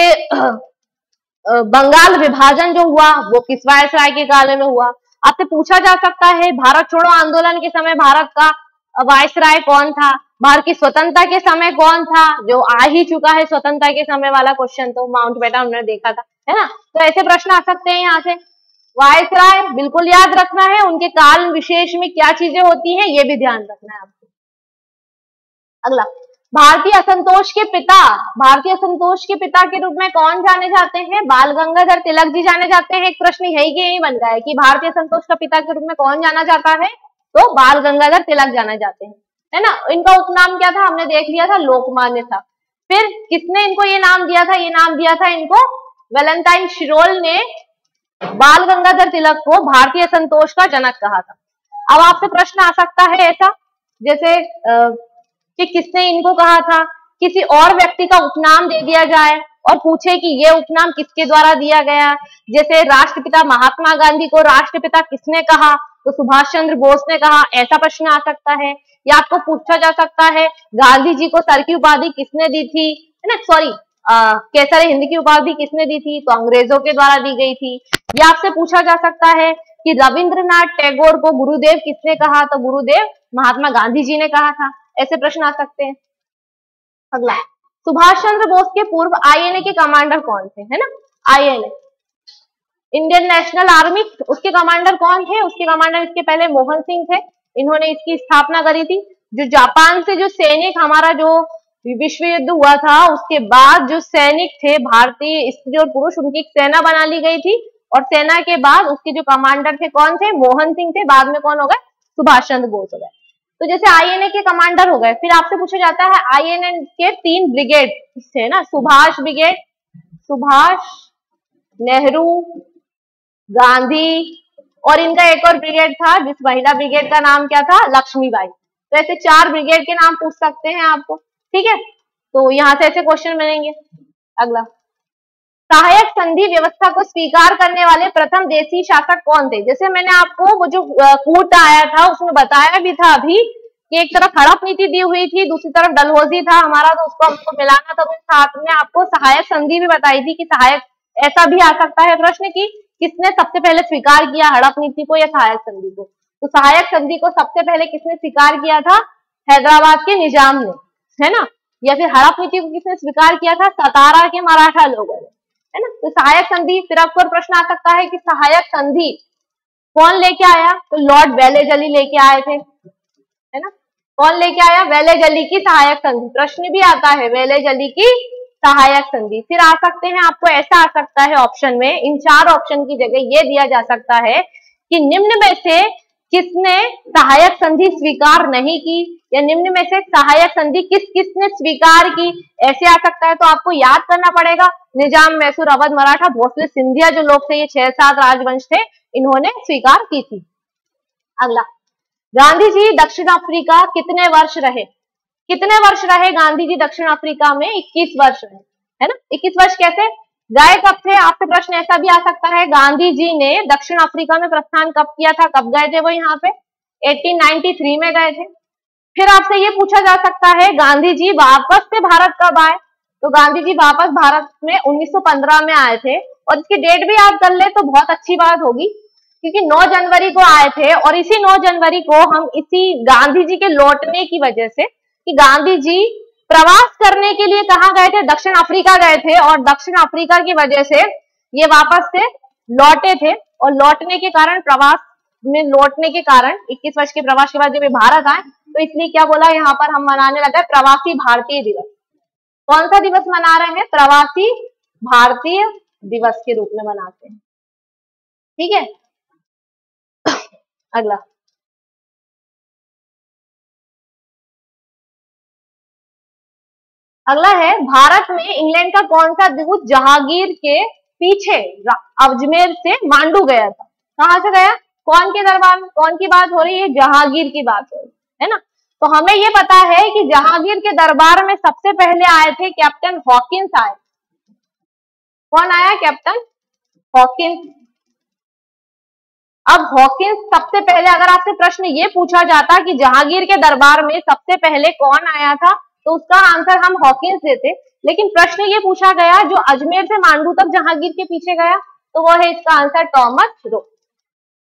Speaker 1: बंगाल विभाजन जो हुआ वो किस वायसराय के काल में हुआ। आपसे पूछा जा सकता है भारत छोड़ो आंदोलन के समय भारत का वायसराय कौन था, भारत की स्वतंत्रता के समय कौन था, जो आ ही चुका है स्वतंत्रता के समय वाला क्वेश्चन, तो माउंटबेटन हमने देखा था, है ना। तो ऐसे प्रश्न आ सकते हैं यहाँ से। वायसराय बिल्कुल याद रखना है, उनके काल विशेष में क्या चीजें होती हैं ये भी ध्यान रखना है आपको। अगला, भारतीय असंतोष के पिता, भारतीय असंतोष के पिता के रूप में कौन जाने जाते हैं, बाल गंगाधर तिलक जी जाने जाते हैं। एक प्रश्न यही के यही बन गया है कि भारतीय असंतोष का पिता के रूप में कौन जाना जाता है, तो बाल गंगाधर तिलक जाना जाते हैं, है ना। इनका उपनाम क्या था, हमने देख लिया था, लोकमान्य था। फिर किसने इनको ये नाम दिया था, ये नाम दिया था इनको वैलेंटाइन शिरोल ने बाल गंगाधर तिलक को भारतीय असंतोष का जनक कहा था। अब आपसे प्रश्न आ सकता है ऐसा, जैसे कि किसने इनको कहा था, किसी और व्यक्ति का उपनाम दे दिया जाए और पूछे कि ये उपनाम किसके द्वारा दिया गया। जैसे राष्ट्रपिता महात्मा गांधी को राष्ट्रपिता किसने कहा, तो सुभाष चंद्र बोस ने कहा, ऐसा प्रश्न आ सकता है। या आपको पूछा जा सकता है गांधी जी को सर की उपाधि किसने दी थी, है ना, सॉरी केसर हिंद की उपाधि किसने दी थी, तो अंग्रेजों के द्वारा दी गई थी। या आपसे पूछा जा सकता है कि रविंद्रनाथ टैगोर को गुरुदेव किसने कहा, तो गुरुदेव महात्मा गांधी जी ने कहा था। ऐसे प्रश्न आ सकते हैं। अगला, सुभाष चंद्र बोस के पूर्व आईएनए के कमांडर कौन थे, है ना, आईएनए इंडियन नेशनल आर्मी, उसके कमांडर कौन थे, उसके कमांडर इसके पहले मोहन सिंह थे, इन्होंने इसकी स्थापना करी थी। जो जापान से जो सैनिक, हमारा जो विश्व युद्ध हुआ था उसके बाद जो सैनिक थे भारतीय स्त्री और पुरुष, उनकी एक सेना बना ली गई थी और सेना के बाद उसके जो कमांडर थे कौन थे, मोहन सिंह थे, बाद में कौन हो गए, सुभाष चंद्र बोस हो गए। तो जैसे आईएनए के कमांडर हो गए। फिर आपसे पूछा जाता है आईएनए के 3 ब्रिगेड थे ना, सुभाष ब्रिगेड, सुभाष, नेहरू, गांधी, और इनका एक और ब्रिगेड था जिस महिला ब्रिगेड का नाम क्या था, लक्ष्मीबाई। तो ऐसे 4 ब्रिगेड के नाम पूछ सकते हैं आपको, ठीक है। तो यहाँ से ऐसे क्वेश्चन बनेंगे। अगला, सहायक संधि व्यवस्था को स्वीकार करने वाले प्रथम देशी शासक कौन थे। जैसे मैंने आपको वो जो कूट आया था उसमें बताया भी था अभी कि एक तरफ हड़प नीति दी हुई थी, दूसरी तरफ डलहौजी था हमारा, तो उसको हमको मिलाना था। तो साथ में आपको सहायक संधि भी बताई थी कि सहायक, ऐसा भी आ सकता है प्रश्न की किसने सबसे पहले स्वीकार किया हड़प नीति को या सहायक संधि को। तो सहायक संधि को सबसे पहले किसने स्वीकार किया था, हैदराबाद के निजाम ने, है ना। या फिर हड़प नीति को किसने स्वीकार किया था, सतारा के मराठा लोगों ने, है ना। तो सहायक संधि, फिर आपको प्रश्न आ सकता है कि सहायक संधि कौन लेके आया, तो लॉर्ड वेलेजली लेके आए थे, है ना। कौन लेके आया, वेलेजली की सहायक संधि। प्रश्न भी आता है वेलेजली की सहायक संधि। फिर आ सकते हैं, आपको ऐसा आ सकता है ऑप्शन में, इन 4 ऑप्शन की जगह ये दिया जा सकता है कि निम्न में से किसने सहायक संधि स्वीकार नहीं की, या निम्न में से सहायक संधि किसने स्वीकार की, ऐसे आ सकता है। तो आपको याद करना पड़ेगा निजाम, मैसूर, अवध, मराठा, भोसले, सिंधिया जो लोग थे, ये 6-7 राजवंश थे, इन्होंने स्वीकार की थी। अगला, गांधी जी दक्षिण अफ्रीका कितने वर्ष रहे, कितने वर्ष रहे गांधी जी दक्षिण अफ्रीका में, 21 वर्ष रहे। है ना। 21 वर्ष कैसे गए, कब थे, आपसे प्रश्न ऐसा भी आ सकता है, गांधी जी ने दक्षिण अफ्रीका में प्रस्थान कब किया था, कब गए थे वो यहाँ पे, 1893 में गए थे। फिर आपसे ये पूछा जा सकता है गांधी जी वापस से भारत कब आए, तो गांधी जी वापस भारत में 1915 में आए थे, और इसकी डेट भी याद कर ले तो बहुत अच्छी बात होगी, क्योंकि 9 जनवरी को आए थे, और इसी 9 जनवरी को हम इसी गांधी जी के लौटने की वजह से, कि गांधी जी प्रवास करने के लिए कहाँ गए थे, दक्षिण अफ्रीका गए थे, और दक्षिण अफ्रीका की वजह से ये वापस से लौटे थे, और लौटने के कारण, प्रवास में लौटने के कारण 21 वर्ष के प्रवास के बाद जब ये भारत आए, तो इसलिए क्या बोला यहाँ पर हम मनाने लगा प्रवासी भारतीय दिवस। कौन सा दिवस मना रहे हैं, प्रवासी भारतीय दिवस के रूप में मनाते हैं, ठीक है। अगला, अगला है, भारत में इंग्लैंड का कौन सा दूत जहांगीर के पीछे अजमेर से मांडू गया था, कहां से गया, कौन के दरबार में, कौन की बात हो रही है, जहांगीर की बात हो रही है ना। तो हमें ये पता है कि जहांगीर के दरबार में सबसे पहले आए थे कैप्टन हॉकिंस आए। कौन आया, कैप्टन हॉकिंस। अब हॉकिंस सबसे पहले, अगर आपसे प्रश्न ये पूछा जाता कि जहांगीर के दरबार में सबसे पहले कौन आया था, तो उसका आंसर हम हॉकिंस देते, लेकिन प्रश्न ये पूछा गया जो अजमेर से मांडू तक जहांगीर के पीछे गया, तो वो है इसका आंसर टॉमस रो।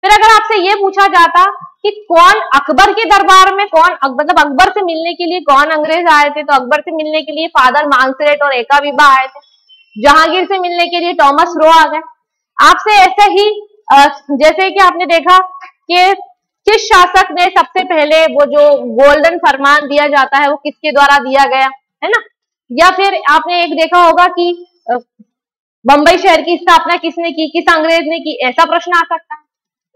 Speaker 1: फिर अगर आपसे ये पूछा जाता कि कौन अकबर के दरबार में, कौन मतलब अकबर से मिलने के लिए कौन अंग्रेज आए थे, तो अकबर से मिलने के लिए फादर मानसरेट और एका बीबा आए थे, जहांगीर से मिलने के लिए टॉमस रो आ गए। आपसे ऐसे ही जैसे कि आपने देखा कि किस शासक ने सबसे पहले वो जो गोल्डन फरमान दिया जाता है वो किसके द्वारा दिया गया, है ना। या फिर आपने एक देखा होगा कि बंबई शहर की स्थापना किसने की, किस अंग्रेज ने की, ऐसा प्रश्न आ सकता है।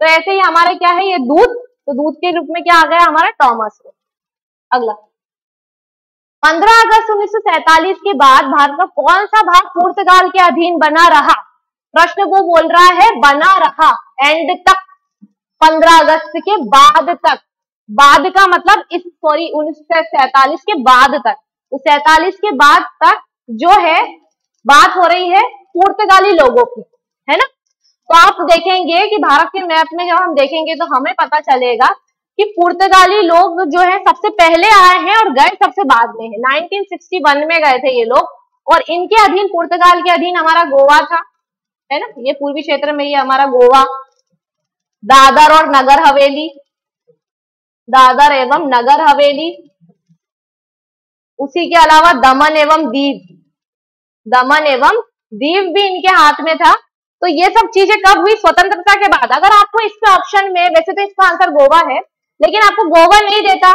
Speaker 1: तो ऐसे ही हमारे क्या है, ये दूत, तो दूत के रूप में क्या आ गया हमारा, टॉमस रो। अगला, 15 अगस्त 1947 के बाद भारत का कौन सा भाग पुर्तगाल के अधीन बना रहा, प्रश्न वो बोल रहा है बना रहा, एंड तक, 15 अगस्त के बाद तक, बाद का मतलब इस 1947 के बाद तक, तो 47 के बाद तक जो है बात हो रही है पुर्तगाली लोगों की, है ना। तो आप देखेंगे कि भारत के मैप में जब हम देखेंगे तो हमें पता चलेगा कि पुर्तगाली लोग जो है सबसे पहले आए हैं और गए सबसे बाद में है। 1961 में गए थे ये लोग, और इनके अधीन, पुर्तगाल के अधीन हमारा गोवा था, है ना, ये पूर्वी क्षेत्र में ये हमारा गोवा, दादर और नगर हवेली, दादर एवं नगर हवेली, उसी के अलावा दमन एवं दीव, दमन एवं दीव भी इनके हाथ में था। तो ये सब चीजें कब हुई, स्वतंत्रता के बाद। अगर आपको इसके ऑप्शन में, वैसे तो इसका आंसर गोवा है, लेकिन आपको गोवा नहीं देता,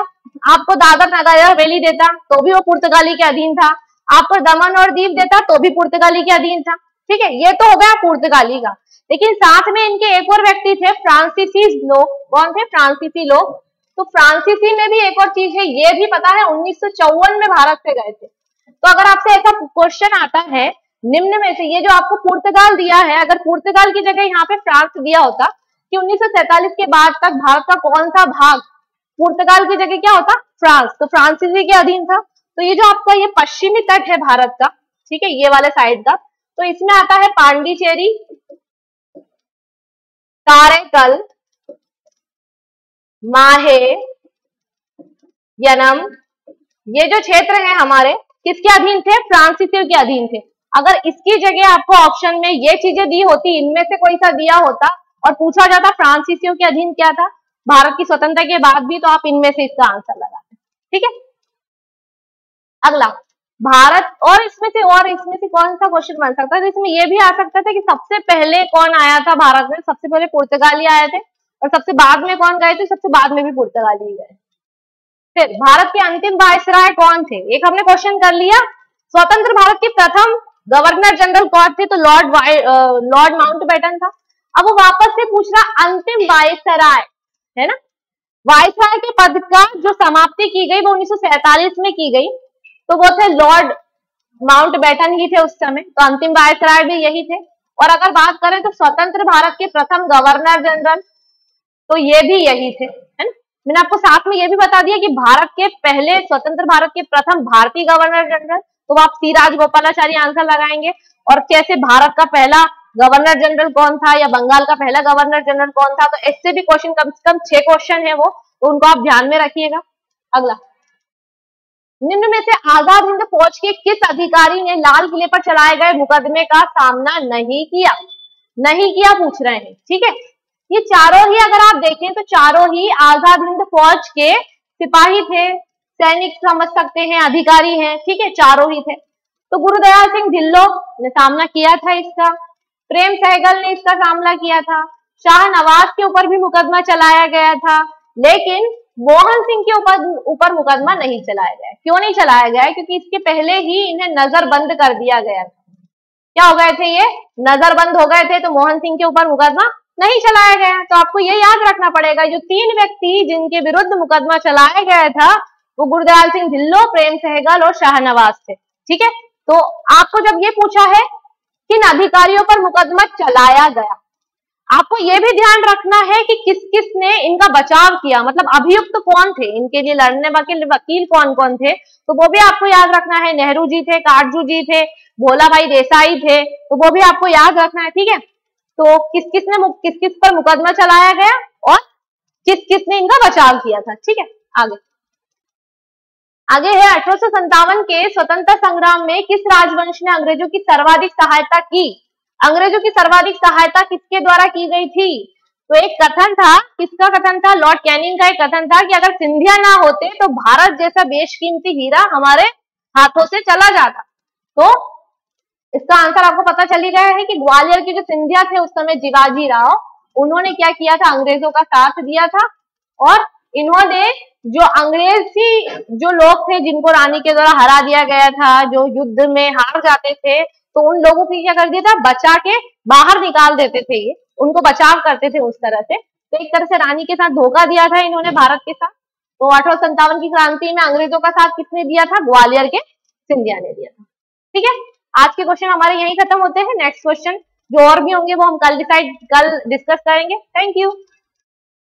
Speaker 1: आपको दादर नगर हवेली देता तो भी वो पुर्तगाली के अधीन था, आपको दमन और दीव देता तो भी पुर्तगाली के अधीन था, ठीक है। ये तो हो गया पुर्तगाली का, लेकिन साथ में इनके एक और व्यक्ति थे, फ्रांसीसी लोग। कौन थे, फ्रांसीसी लोग। तो फ्रांसीसी में भी एक और चीज है, ये भी पता है 1954 में भारत से गए थे। तो अगर आपसे ऐसा क्वेश्चन आता है निम्न में से, ये जो आपको पुर्तगाल दिया है, अगर पुर्तगाल की जगह यहाँ पे फ्रांस दिया होता कि 1947 के बाद तक भारत का कौन सा भाग, पुर्तगाल की जगह क्या होता, फ्रांस, तो फ्रांसीसी के अधीन था। तो ये जो आपका ये पश्चिमी तट है भारत का, ठीक है, ये वाले साइड का, तो इसमें आता है पांडिचेरी, कारेकल, माहे, यनम, ये जो क्षेत्र है हमारे किसके अधीन थे, फ्रांसीसियों के अधीन थे। अगर इसकी जगह आपको ऑप्शन में ये चीजें दी होती, इनमें से कोई सा दिया होता और पूछा जाता फ्रांसीसियों के अधीन क्या था भारत की स्वतंत्रता के बाद भी, तो आप इनमें से इसका आंसर लगाते, ठीक है। अगला, भारत, और इसमें से कौन सा क्वेश्चन बन सकता है, तो इसमें यह भी आ सकता था कि सबसे पहले कौन आया था भारत में, सबसे पहले पुर्तगाली आए थे, और सबसे बाद में कौन गए थे, सबसे बाद में भी पुर्तगाली गए। फिर भारत के अंतिम वायसराय कौन थे, एक हमने क्वेश्चन कर लिया। स्वतंत्र भारत के प्रथम गवर्नर जनरल कौन थे, तो लॉर्ड माउंटबेटन था। अब वो वापस से पूछ रहा अंतिम वायसराय, है ना। वायसराय के पद का जो समाप्ति की गई वो 1947 में की गई, तो वो थे लॉर्ड माउंटबेटन ही थे उस समय, तो अंतिम वायसराय भी यही थे। और अगर बात करें तो स्वतंत्र भारत के प्रथम गवर्नर जनरल, तो ये भी यही थे, है ना। मैंने आपको साथ में ये भी बता दिया कि भारत के पहले, स्वतंत्र भारत के प्रथम भारतीय गवर्नर जनरल तो आप सी राजगोपालाचारी आंसर लगाएंगे। और कैसे भारत का पहला गवर्नर जनरल कौन था या बंगाल का पहला गवर्नर जनरल कौन था, तो इससे भी क्वेश्चन कम से कम 6 क्वेश्चन है वो, तो उनको आप ध्यान में रखिएगा। अगला, निम्न में से आजाद हिंद फौज के किस अधिकारी ने लाल किले पर चलाए गए मुकदमे का सामना नहीं किया? नहीं किया पूछ रहे हैं, ठीक है। ये चारों ही अगर आप देखें तो चारों ही आजाद हिंद फौज के सिपाही थे, सैनिक समझ सकते हैं, अधिकारी हैं, ठीक है, चारों ही थे। तो गुरुदयाल सिंह ढिल्लों ने सामना किया था इसका, प्रेम सहगल ने इसका सामना किया था, शाहनवाज के ऊपर भी मुकदमा चलाया गया था, लेकिन मोहन सिंह के ऊपर मुकदमा नहीं चलाया गया। क्यों नहीं चलाया गया? क्योंकि इसके पहले ही इन्हें नजरबंद कर दिया गया था। क्या हो गए थे? ये नजरबंद हो गए थे, तो मोहन सिंह के ऊपर मुकदमा नहीं चलाया गया। तो आपको ये याद रखना पड़ेगा, जो 3 व्यक्ति जिनके विरुद्ध मुकदमा चलाया गया था वो गुरुदयाल सिंह ढिल्लों, प्रेम सहगल और शाहनवाज थे, ठीक है। तो आपको जब ये पूछा है किन अधिकारियों पर मुकदमा चलाया गया, आपको ये भी ध्यान रखना है कि किस किस ने इनका बचाव किया, मतलब अभियुक्त कौन थे, इनके लिए लड़ने वाले वकील कौन कौन थे, तो वो भी आपको याद रखना है। नेहरू जी थे, काटजू जी थे, भोला भाई देसाई थे, तो वो भी आपको याद रखना है, ठीक है। तो किस किस पर मुकदमा चलाया गया और किस किस ने इनका बचाव किया था, ठीक है। आगे है 1857 के स्वतंत्रता संग्राम में किस राजवंश ने अंग्रेजों की सर्वाधिक सहायता की? अंग्रेजों की सर्वाधिक सहायता किसके द्वारा की गई थी? तो एक कथन था, किसका कथन था? लॉर्ड कैनिंग का एक कथन था कि अगर सिंधिया ना होते तो भारत जैसा बेशकीमती हीरा हमारे हाथों से चला जाता। तो इसका आंसर आपको पता चली गया है कि ग्वालियर के जो सिंधिया थे उस समय जिवाजी राव, उन्होंने क्या किया था? अंग्रेजों का साथ दिया था और इन्होंने जो अंग्रेजी जो लोग थे जिनको रानी के द्वारा हरा दिया गया था, जो युद्ध में हार जाते थे, तो उन लोगों को क्या कर दिया था? बचा के बाहर निकाल देते थे, ये उनको बचाव करते थे उस तरह से। तो एक तरह से रानी के साथ धोखा दिया था इन्होंने भारत के साथ। तो 1857 की क्रांति में अंग्रेजों का साथ किसने दिया था? ग्वालियर के सिंधिया ने दिया था, ठीक है। आज के क्वेश्चन हमारे यही खत्म होते हैं। नेक्स्ट क्वेश्चन जो और भी होंगे वो हम कल डिस्कस करेंगे। Thank you.